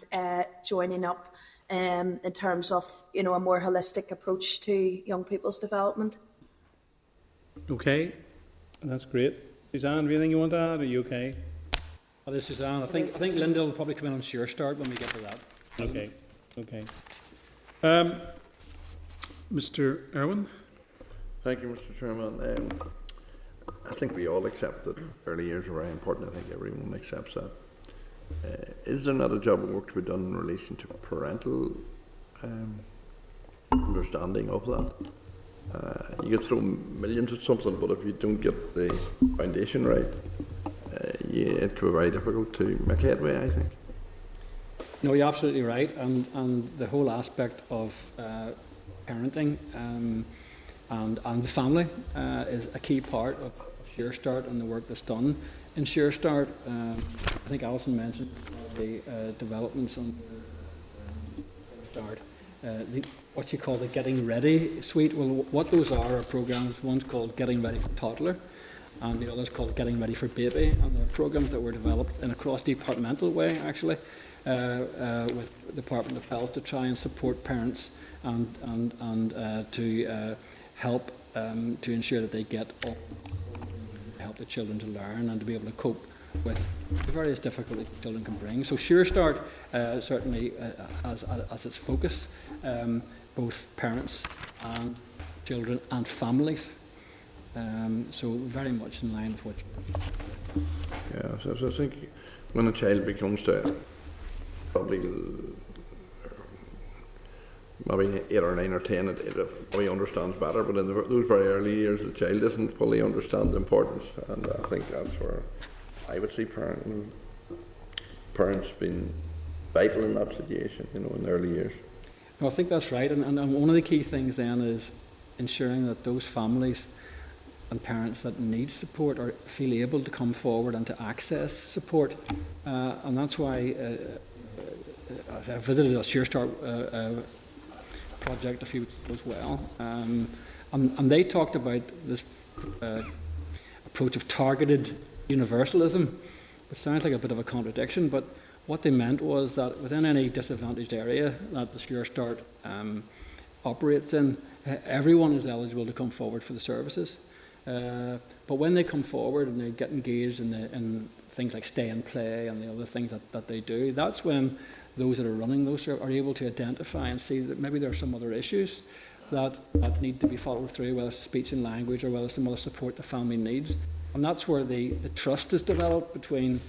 joining up in terms of a more holistic approach to young people's development. Okay, that's great. Suzanne, anything you want to add? Are you okay? Well, this is Suzanne. I think Linda will probably come in on Sure Start when we get to that. Okay. Mr. Irwin? Thank you, Mr. Chairman. I think we all accept that early years are very important. I think everyone accepts that. Is there not a job of work to be done in relation to parental understanding of that? You could throw millions at something, but if you don't get the foundation right, it could be very difficult to make headway, I think. No, you're absolutely right, and the whole aspect of parenting and the family is a key part of Sure Start and the work that's done in Sure Start. I think Alison mentioned the developments on Sure Start. What you call the Getting Ready suite. Well, what those are programs. One's called Getting Ready for Toddler, and the other's called Getting Ready for Baby. And they're programs that were developed in a cross-departmental way, actually, with the Department of Health to try and support parents and to help to ensure that they get all to help the children to learn and to be able to cope with the various difficulties children can bring. So Sure Start certainly as its focus, both parents and children and families. So very much in line with what you're... Yeah, so I think when a child becomes to probably maybe 8 or 9 or 10, it probably understands better, but in those very early years the child doesn't fully understand the importance, and I think that's where I would see parents being vital in that situation, you know, in the early years. Well, I think that's right, and one of the key things then is ensuring that those families and parents that need support or feel able to come forward and to access support, and that's why I visited a Sure Start project a few weeks ago as well, and they talked about this approach of targeted universalism, which sounds like a bit of a contradiction, but what they meant was that within any disadvantaged area that the Sure Start operates in, everyone is eligible to come forward for the services. But when they come forward and they get engaged in things like stay and play and the other things that they do, that's when those that are running those are able to identify and see that maybe there are some other issues that need to be followed through, whether it's speech and language or whether it's some other support the family needs. And that's where the trust is developed between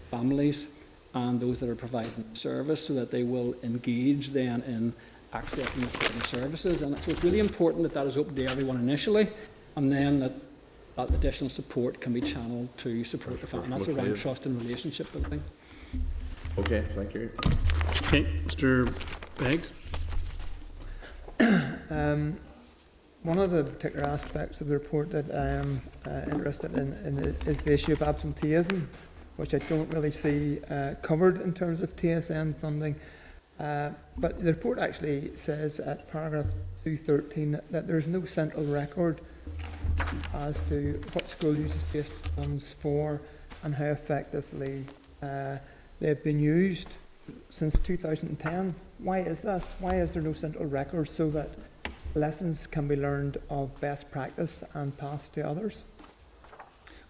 families and those that are providing the service, so that they will engage then in accessing the services. And so it's really important that is open to everyone initially, and then that additional support can be channeled to support the family. And that's around trust and relationship building. Okay, thank you. Okay, Mr. Beggs. One of the particular aspects of the report that I am interested in is the issue of absenteeism, which I don't really see covered in terms of TSN funding. But the report actually says at paragraph 213 that there is no central record as to what school uses based funds for and how effectively they've been used since 2010. Why is that? Why is there no central record so that lessons can be learned of best practice and passed to others?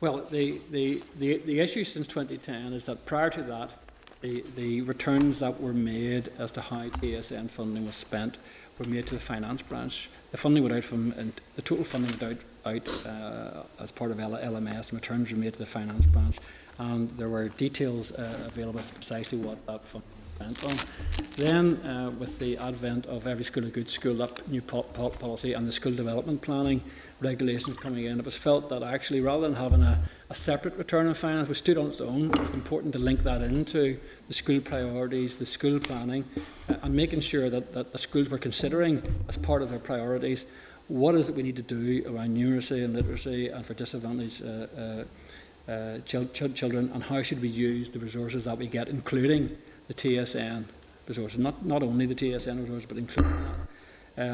Well, the issue since 2010 is that prior to that, the returns that were made as to how TSN funding was spent were made to the finance branch. The funding went out and the total funding went out as part of LMS, and returns were made to the finance branch, and there were details available as to precisely what that funding was spent on. Then, with the advent of Every School a Good School, that new policy, and the school development planning regulations coming in, it was felt that actually, rather than having a separate return on finance which stood on its own, it was important to link that into the school priorities, the school planning, and making sure that the schools were considering as part of their priorities what is it we need to do around numeracy and literacy and for disadvantaged children, and how should we use the resources that we get, including the TSN resources, not only the TSN resources, but including that.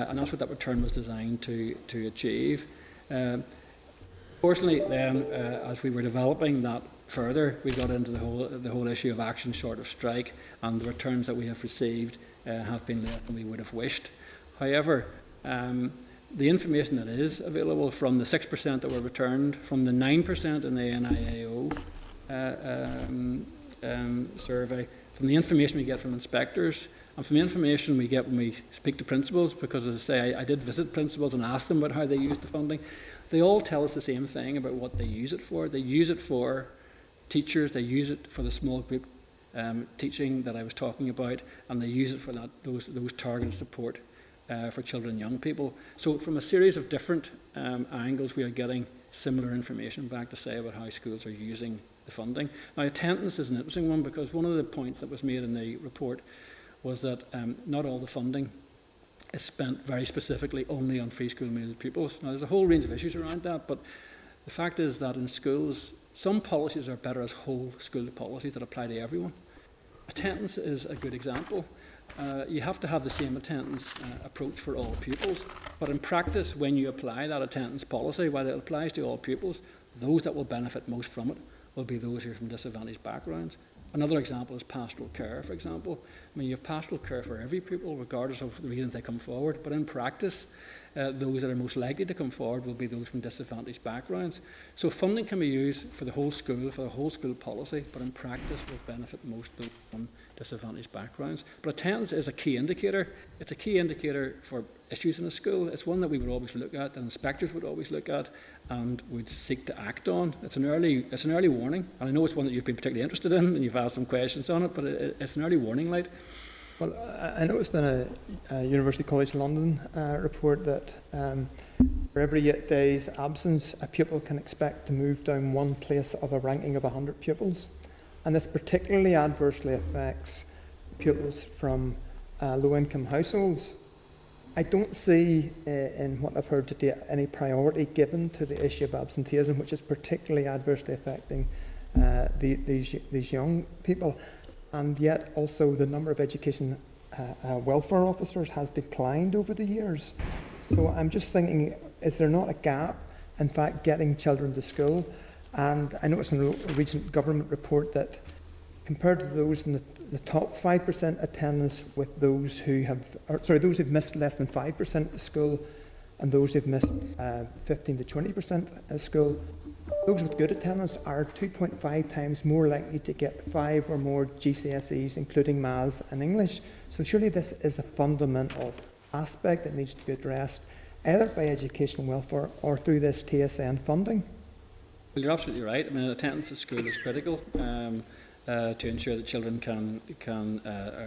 And that's what that return was designed to achieve. Fortunately, then, as we were developing that further, we got into the whole issue of action short of strike, and the returns that we have received have been less than we would have wished. However, the information that is available from the 6% that were returned, from the 9% in the NIAO survey, from the information we get from inspectors, and from the information we get when we speak to principals, because as I say, I did visit principals and ask them about how they use the funding, they all tell us the same thing about what they use it for. They use it for teachers, they use it for the small group teaching that I was talking about, and they use it for those targeted support for children and young people. So from a series of different angles, we are getting similar information back to say about how schools are using the funding. Now, attendance is an interesting one, because one of the points that was made in the report was that not all the funding is spent very specifically only on free school meal pupils. Now, there's a whole range of issues around that, but the fact is that in schools, some policies are better as whole school policies that apply to everyone. Attendance is a good example. You have to have the same attendance approach for all pupils, but in practice, when you apply that attendance policy, while it applies to all pupils, those that will benefit most from it will be those who are from disadvantaged backgrounds. Another example is pastoral care, for example. I mean, you have pastoral care for every pupil, regardless of the reasons they come forward, but in practice, those that are most likely to come forward will be those from disadvantaged backgrounds. So funding can be used for the whole school policy, but in practice will benefit most those from disadvantaged backgrounds. But attendance is a key indicator. It's a key indicator for issues in a school. It's one that we would always look at, and inspectors would always look at, and would seek to act on. It's an early warning, and I know it's one that you've been particularly interested in, and you've asked some questions on it, but it's an early warning light. Well, I noticed in a University College London report that for every 8 days absence, a pupil can expect to move down one place of a ranking of 100 pupils. And this particularly adversely affects pupils from low-income households. I don't see in what I've heard today any priority given to the issue of absenteeism, which is particularly adversely affecting these young people. And yet also the number of education welfare officers has declined over the years. So I'm just thinking, is there not a gap, in fact, getting children to school? And I noticed in a recent government report that compared to those in the top 5% attendance with those who have, those who've missed less than 5% of school and those who've missed 15 to 20% of school, those with good attendance are 2.5 times more likely to get 5 or more GCSEs, including maths and English. So surely this is a fundamental aspect that needs to be addressed, either by educational welfare or through this TSN funding. Well, you're absolutely right. I mean, attendance at school is critical to ensure that children can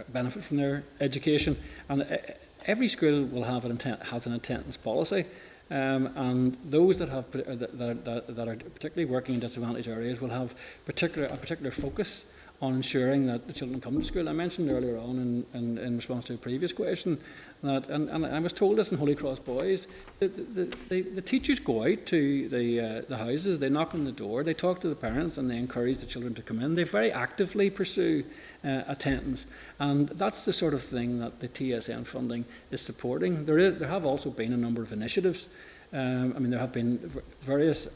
benefit from their education. And every school will have has an attendance policy. And those that are particularly working in disadvantaged areas will have a particular focus on ensuring that the children come to school. I mentioned earlier on in response to a previous question that, and I was told this in Holy Cross Boys, the teachers go out to the houses, they knock on the door, they talk to the parents, and they encourage the children to come in. They very actively pursue attendance, and that's the sort of thing that the TSN funding is supporting. There have also been a number of initiatives. I mean, there have been various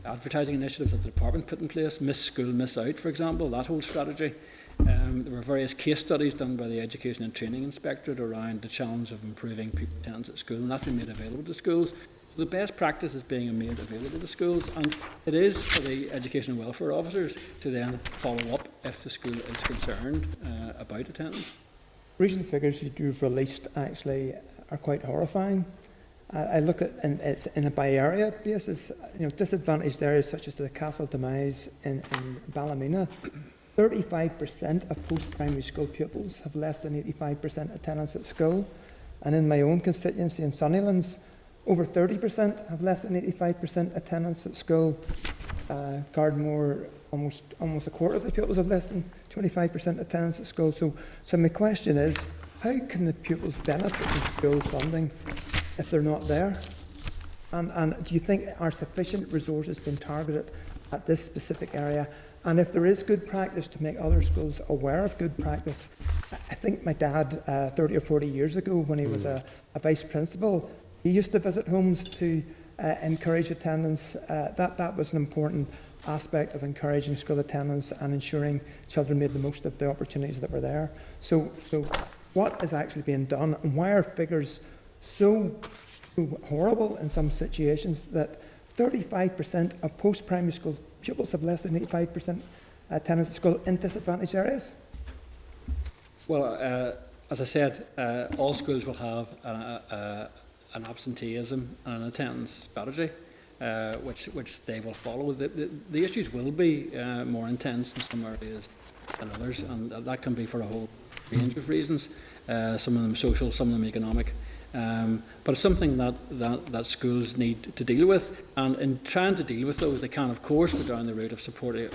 advertising initiatives that the department put in place. Miss School, Miss Out, for example, that whole strategy. There were various case studies done by the Education and Training Inspectorate around the challenge of improving pupil attendance at school, and that's been made available to schools. So the best practice is being made available to schools, and it is for the education and welfare officers to then follow up if the school is concerned about attendance. Recent figures you've released actually are quite horrifying. I look at, and it's in a by-area basis, disadvantaged areas such as the Castle Demise in Ballymena, 35% of post-primary school pupils have less than 85% attendance at school. And in my own constituency in Sunnylands, over 30% have less than 85% attendance at school. Gardmore, almost a quarter of the pupils have less than 25% attendance at school. So my question is, how can the pupils benefit from school funding if they're not there? And do you think are sufficient resources being targeted at this specific area? And if there is good practice to make other schools aware of good practice, I think my dad, 30 or 40 years ago, when he was a vice principal, he used to visit homes to encourage attendance. That was an important aspect of encouraging school attendance and ensuring children made the most of the opportunities that were there. So what is actually being done, and why are figures so horrible in some situations that 35% of post-primary school pupils have less than 85% attendance at school in disadvantaged areas? Well, as I said, all schools will have an absenteeism and an attendance strategy, which they will follow. The issues will be more intense in some areas than others, and that can be for a whole range of reasons. Some of them social, some of them economic. But it's something that schools need to deal with, and in trying to deal with those, they can of course go down the route of supporting,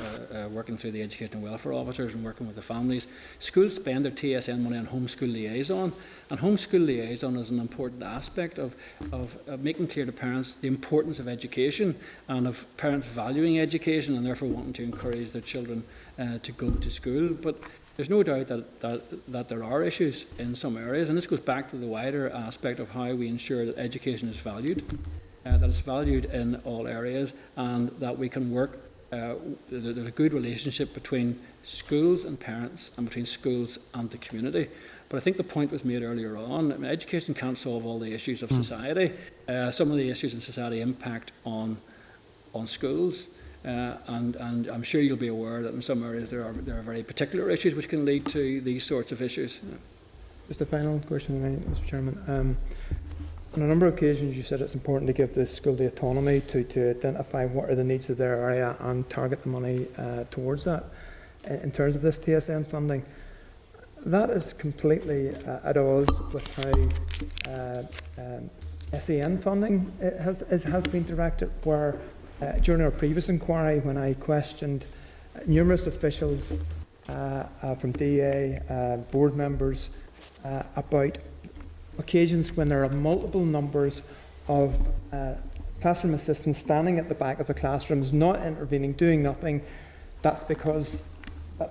working through the education and welfare officers and working with the families. Schools spend their TSN money on homeschool liaison, and homeschool liaison is an important aspect of making clear to parents the importance of education and of parents valuing education and therefore wanting to encourage their children to go to school. But there's no doubt that there are issues in some areas, and this goes back to the wider aspect of how we ensure that education is valued, that it's valued in all areas, and that we can work there's a good relationship between schools and parents and between schools and the community. But I think the point was made earlier on. I mean, education can't solve all the issues of society. Some of the issues in society impact on schools, and I'm sure you'll be aware that in some areas there are very particular issues which can lead to these sorts of issues. Just a final question, Mr. Chairman. On a number of occasions, you said it's important to give the school the autonomy to identify what are the needs of their area and target the money towards that. In terms of this TSN funding, that is completely at odds with how SEN funding has been directed, where during our previous inquiry, when I questioned numerous officials from DA, board members, about occasions when there are multiple numbers of classroom assistants standing at the back of the classrooms, not intervening, doing nothing, that's because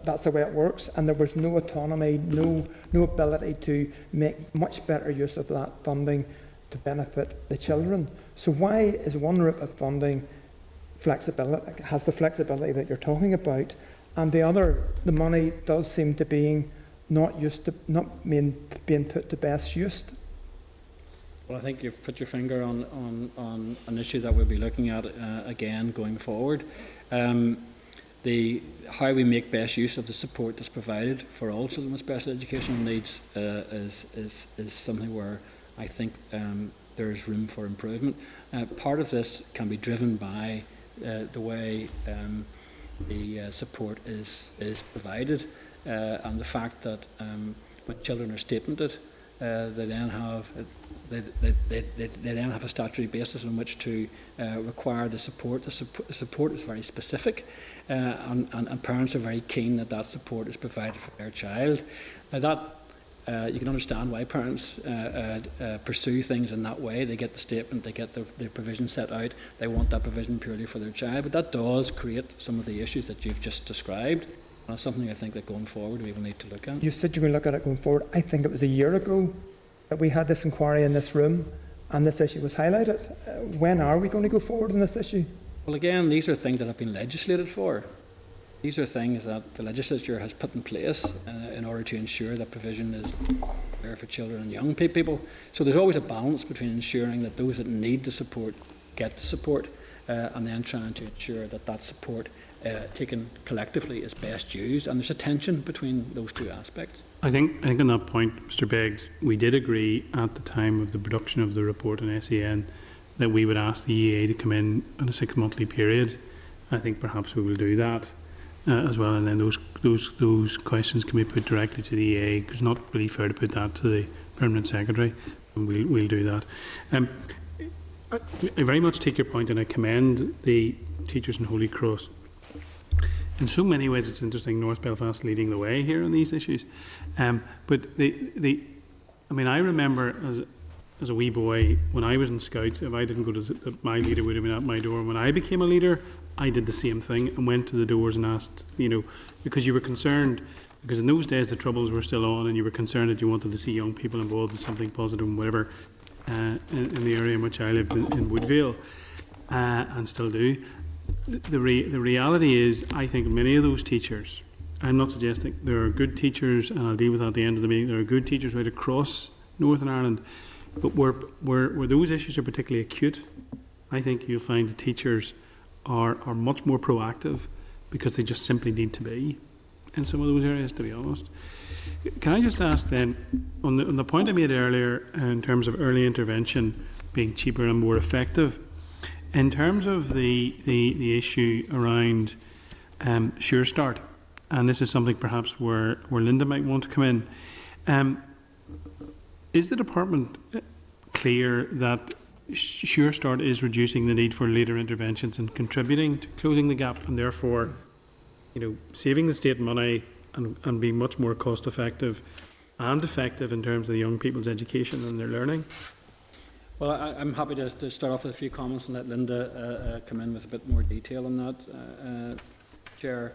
that's the way it works, and there was no autonomy, no ability to make much better use of that funding to benefit the children. So why is one route of funding flexibility, has the flexibility that you're talking about, and the other, the money does seem to be not being put to best use? Well, I think you've put your finger on an issue that we'll be looking at again going forward. How we make best use of the support that's provided for all children with special educational needs is something where I think there is room for improvement. Part of this can be driven by the way the support is provided, and the fact that when children are statemented, they then have a statutory basis on which to require the support. The support is very specific, and parents are very keen that that support is provided for their child. Now that you can understand why parents pursue things in that way. They get the statement, they get the provision set out, they want that provision purely for their child, but that does create some of the issues that you've just described. And that's something I think that going forward we will need to look at. You said you were going to look at it going forward. I think it was a year ago that we had this inquiry in this room and this issue was highlighted. When are we going to go forward on this issue? Well, again, these are things that have been legislated for. These are things that the legislature has put in place in order to ensure that provision is there for children and young people. So there's always a balance between ensuring that those that need the support get the support, and then trying to ensure that that support taken collectively is best used, and there's a tension between those two aspects. I think on that point, Mr. Beggs, we did agree at the time of the production of the report on SEN that we would ask the EA to come in on a 6-monthly period. I think perhaps we will do that as well, and then those questions can be put directly to the EA, because it's not really fair to put that to the Permanent Secretary, and we'll do that. I very much take your point, and I commend the teachers in Holy Cross. In so many ways, it's interesting, North Belfast leading the way here on these issues. But I remember as a wee boy, when I was in Scouts, if I didn't go to my leader would have been at my door. When I became a leader, I did the same thing and went to the doors and asked, because you were concerned, because in those days the Troubles were still on, and you were concerned that you wanted to see young people involved in something positive and whatever, in the area in which I lived in Woodvale, and still do. The reality is, I think many of those teachers, I'm not suggesting there are good teachers, and I'll deal with that at the end of the meeting, there are good teachers right across Northern Ireland, but where those issues are particularly acute, I think you'll find the teachers are much more proactive, because they just simply need to be in some of those areas, to be honest. Can I just ask then, on the point I made earlier in terms of early intervention being cheaper and more effective, in terms of the issue around Sure Start, and this is something perhaps where Linda might want to come in, is the department clear that Sure Start is reducing the need for later interventions and contributing to closing the gap, and therefore, saving the state money and being much more cost effective and effective in terms of the young people's education and their learning? Well, I'm happy to start off with a few comments and let Linda come in with a bit more detail on that, Chair.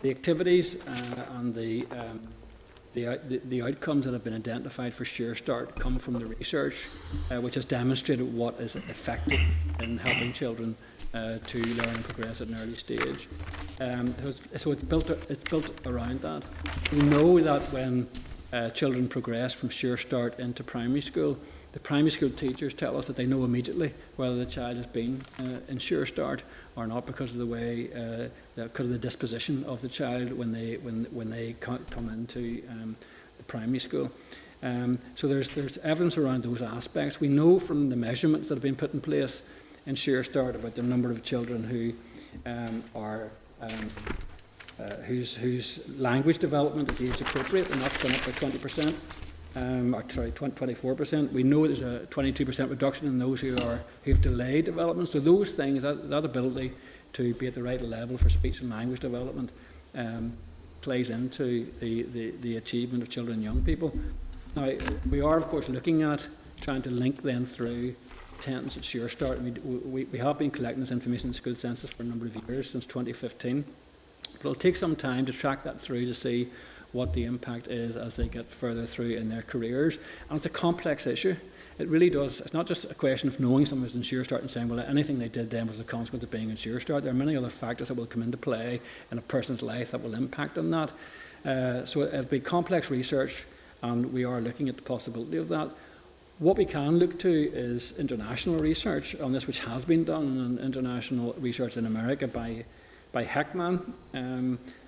The activities and the the outcomes that have been identified for Sure Start come from the research, which has demonstrated what is effective in helping children to learn and progress at an early stage. So it's built around that. We know that when children progress from Sure Start into primary school, the primary school teachers tell us that they know immediately whether the child has been in Sure Start or not, because of the way, because of the disposition of the child when they come into the primary school. So there's evidence around those aspects. We know from the measurements that have been put in place in Sure Start about the number of children who whose language development is age appropriate, and that's gone up by 20%. 24%. We know there's a 22% reduction in those who've delayed development. So those things, that ability to be at the right level for speech and language development, plays into the achievement of children and young people. Now, we are of course looking at trying to link them through attendance at Sure Start. We have been collecting this information in School Census for a number of years, since 2015. But it'll take some time to track that through to see what the impact is as they get further through in their careers. And it's a complex issue. It really does. It's not just a question of knowing someone was in Sure Start and saying, well, anything they did then was a consequence of being in Sure Start. There are many other factors that will come into play in a person's life that will impact on that. So it'll be complex research, and we are looking at the possibility of that. What we can look to is international research on this, which has been done, and international research in America by Heckman.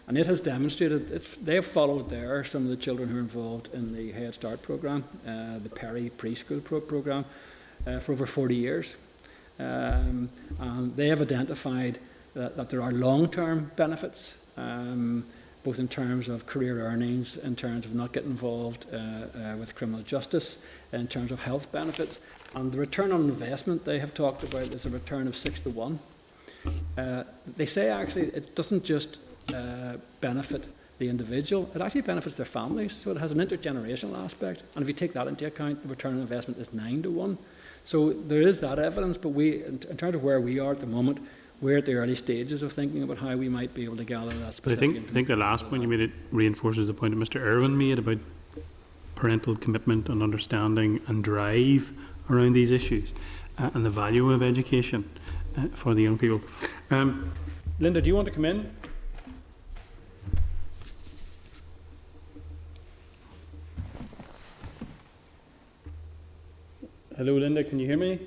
And it has demonstrated, they have followed there some of the children who are involved in the Head Start programme, the Perry preschool programme, for over 40 years. And they have identified that there are long-term benefits, both in terms of career earnings, in terms of not getting involved with criminal justice, in terms of health benefits. And the return on investment they have talked about is a return of 6 to 1. They say actually it doesn't just benefit the individual, it actually benefits their families, so it has an intergenerational aspect, and if you take that into account, the return on investment is 9 to 1. So there is that evidence, but we, in terms of where we are at the moment, we're at the early stages of thinking about how we might be able to gather that specific I think the last point you made, it reinforces the point that Mr. Irwin made about parental commitment and understanding and drive around these issues, and the value of education for the young people. Linda, do you want to come in? Hello, Linda, can you hear me?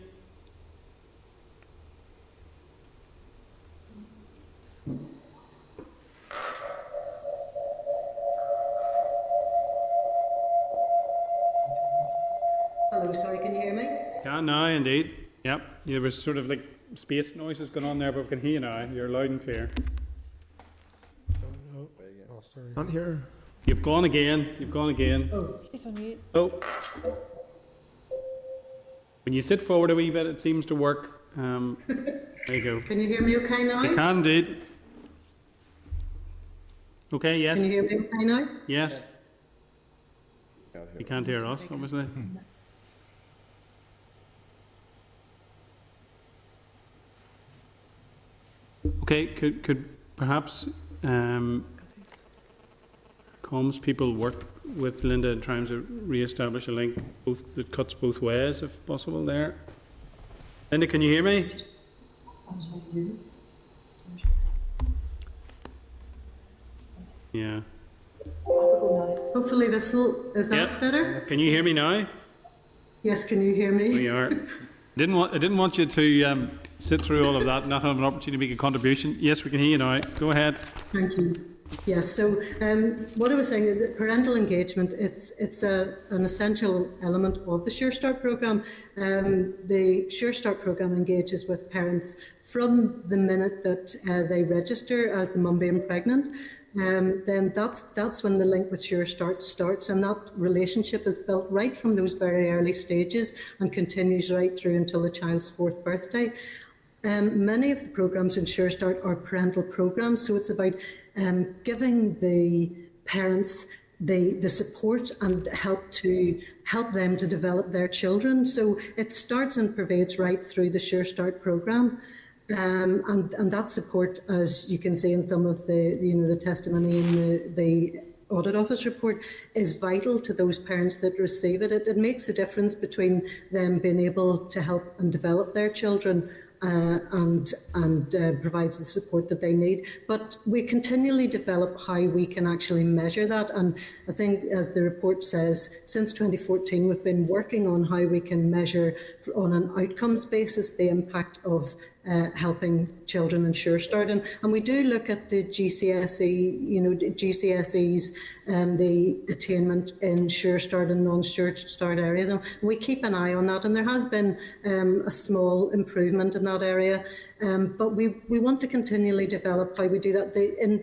Hello, sorry, can you hear me? Yeah, now indeed. Yep, there was sort of like space noises going on there, but we can hear you now. You're loud and clear. Not here. You've gone again. You've gone again. Oh, she's on mute. Oh. When you sit forward a wee bit, it seems to work. There you go. Can you hear me okay now? You can indeed. Okay, yes. Can you hear me okay now? Yes. You can't hear us, obviously. Okay, could perhaps comms people work with Linda in terms of re-establish a link that cuts both ways, if possible, there? Linda, can you hear me? Yeah. Hopefully this will, is that Yep. better? Can you hear me now? Yes, can you hear me? We are. I didn't want you to sit through all of that and not have an opportunity to make a contribution. Yes, we can hear you now. Go ahead. Thank you. Yes, so what I was saying is that parental engagement, it's an essential element of the Sure Start programme. The Sure Start programme engages with parents from the minute that they register as the mum being pregnant. Then that's when the link with Sure Start starts, and that relationship is built right from those very early stages and continues right through until the child's 4th birthday. Many of the programmes in Sure Start are parental programmes, so it's about giving the parents the support and help them to develop their children. So it starts and pervades right through the Sure Start programme. And that support, as you can see in some of the testimony in the Audit Office report is vital to those parents that receive it. It makes a difference between them being able to help and develop their children and provides the support that they need. But we continually develop how we can actually measure that. And I think, as the report says, since 2014, we've been working on how we can measure on an outcomes basis the impact of helping children in Sure Start. And we do look at the GCSE, GCSEs and the attainment in Sure Start and non-Sure Start areas. And we keep an eye on that. And there has been a small improvement in that area. But we want to continually develop how we do that.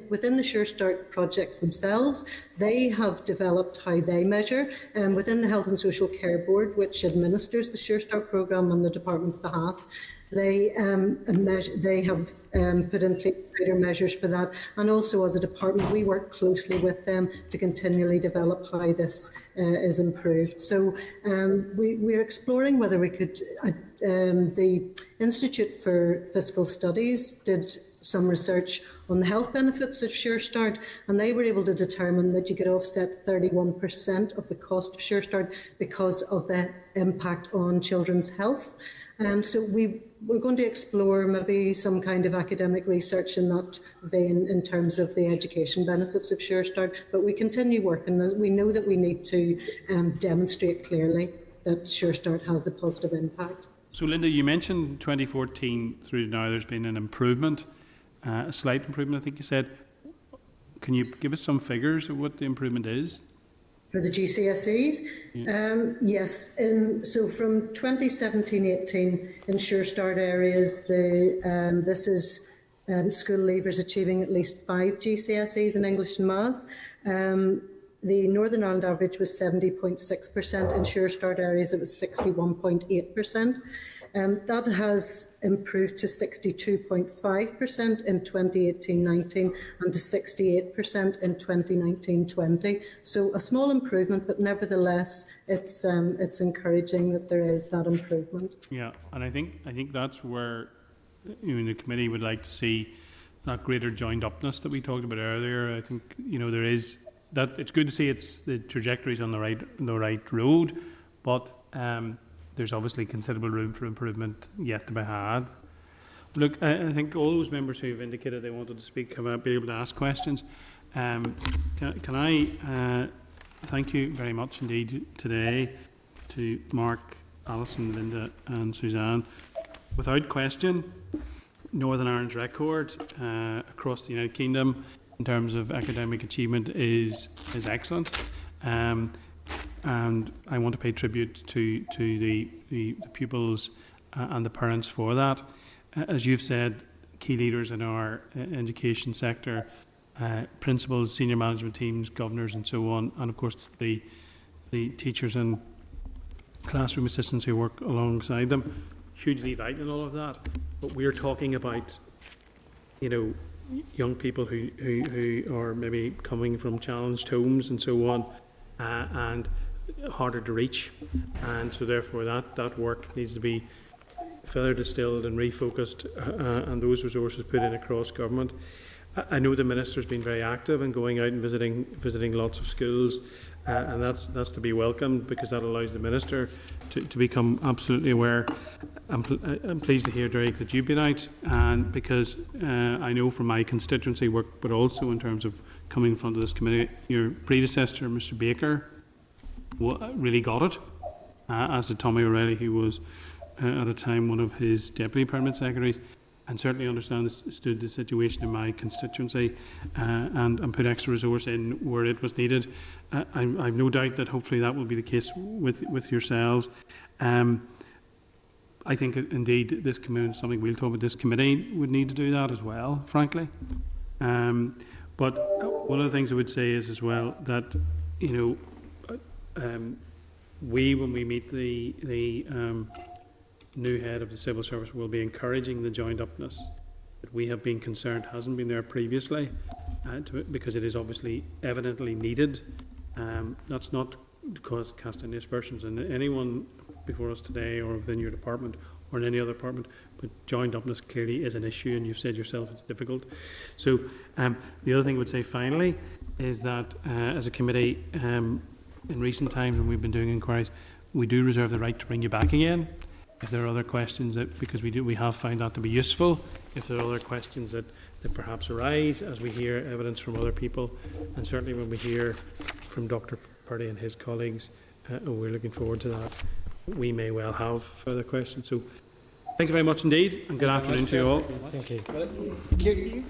Within the Sure Start projects themselves, they have developed how they measure. Within the Health and Social Care Board, which administers the Sure Start programme on the department's behalf, they have put in place greater measures for that. And also as a department, we work closely with them to continually develop how this is improved. So we're exploring whether we could, the Institute for Fiscal Studies did some research on the health benefits of Sure Start, and they were able to determine that you could offset 31% of the cost of Sure Start because of the impact on children's health. So we're going to explore maybe some kind of academic research in that vein in terms of the education benefits of Sure Start, but we continue working. We know that we need to demonstrate clearly that Sure Start has the positive impact. So Linda, you mentioned 2014 through now there's been an improvement, a slight improvement I think you said. Can you give us some figures of what the improvement is? For the GCSEs? Yeah. Yes. So from 2017-18 in Sure Start areas, this is school leavers achieving at least 5 GCSEs in English and Maths. The Northern Ireland average was 70.6%. In Sure Start areas, it was 61.8%. That has improved to 62.5% in 2018-19 and to 68% in 2019-20. So a small improvement, but nevertheless, it's encouraging that there is that improvement. Yeah, and I think that's where the committee would like to see that greater joined upness that we talked about earlier. I think there is that. It's good to see the trajectory's on the right road, but there's obviously considerable room for improvement yet to be had. Look, I think all those members who've indicated they wanted to speak have been able to ask questions. Can I thank you very much indeed today to Mark, Alison, Linda and Suzanne. Without question, Northern Ireland's record across the United Kingdom in terms of academic achievement is excellent. And I want to pay tribute to the pupils and the parents for that. As you've said, key leaders in our education sector, principals, senior management teams, governors and so on, and of course the teachers and classroom assistants who work alongside them, hugely vital in all of that. But we're talking about, young people who are maybe coming from challenged homes and so on, and harder to reach, and so therefore that work needs to be further distilled and refocused, and those resources put in across government. I know the Minister's been very active in going out and visiting lots of schools, and that's to be welcomed, because that allows the Minister to become absolutely aware. I'm pleased to hear, Derek, that you've been out, and because I know from my constituency work, but also in terms of coming in front of this committee, your predecessor, Mr Baker, really got it, as did Tommy O'Reilly, who was at a time one of his deputy permanent secretaries, and certainly understood the situation in my constituency, and put extra resource in where it was needed. I've no doubt that hopefully that will be the case with yourselves. I think indeed this committee, something we'll talk about, this committee would need to do that as well, frankly. But one of the things I would say is as well that when we meet the new head of the civil service, will be encouraging the joined upness that we have been concerned hasn't been there previously, because it is obviously evidently needed. That's not to cast any aspersions on anyone before us today or within your department or in any other department, but joined upness clearly is an issue, and you've said yourself it's difficult. So the other thing I would say finally is that as a committee, in recent times when we've been doing inquiries, we do reserve the right to bring you back again if there are other questions that, because we have found that to be useful, if there are other questions that perhaps arise as we hear evidence from other people, and certainly when we hear from Dr. Purdy and his colleagues, and we're looking forward to that, we may well have further questions. So thank you very much indeed, and good afternoon to you all. Thank you. Thank you.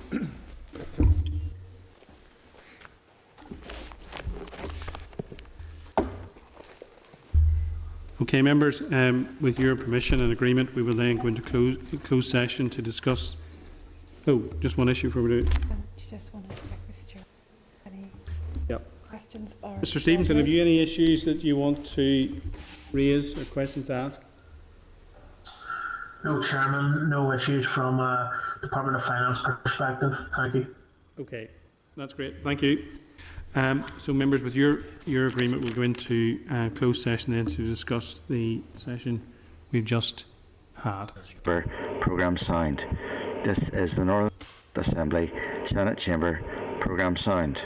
Okay, members, with your permission and agreement, we will then go into closed session to discuss. Oh, just one issue before we do it. Just want to check, Mr. Chair, any questions or... Mr. Stevenson, have you any issues that you want to raise or questions to ask? No, Chairman, no issues from a Department of Finance perspective. Thank you. Okay, that's great. Thank you. So, members, with your agreement, we'll go into closed session then to discuss the session we've just had. Programme signed. This is the Northern Assembly Senate Chamber Programme signed.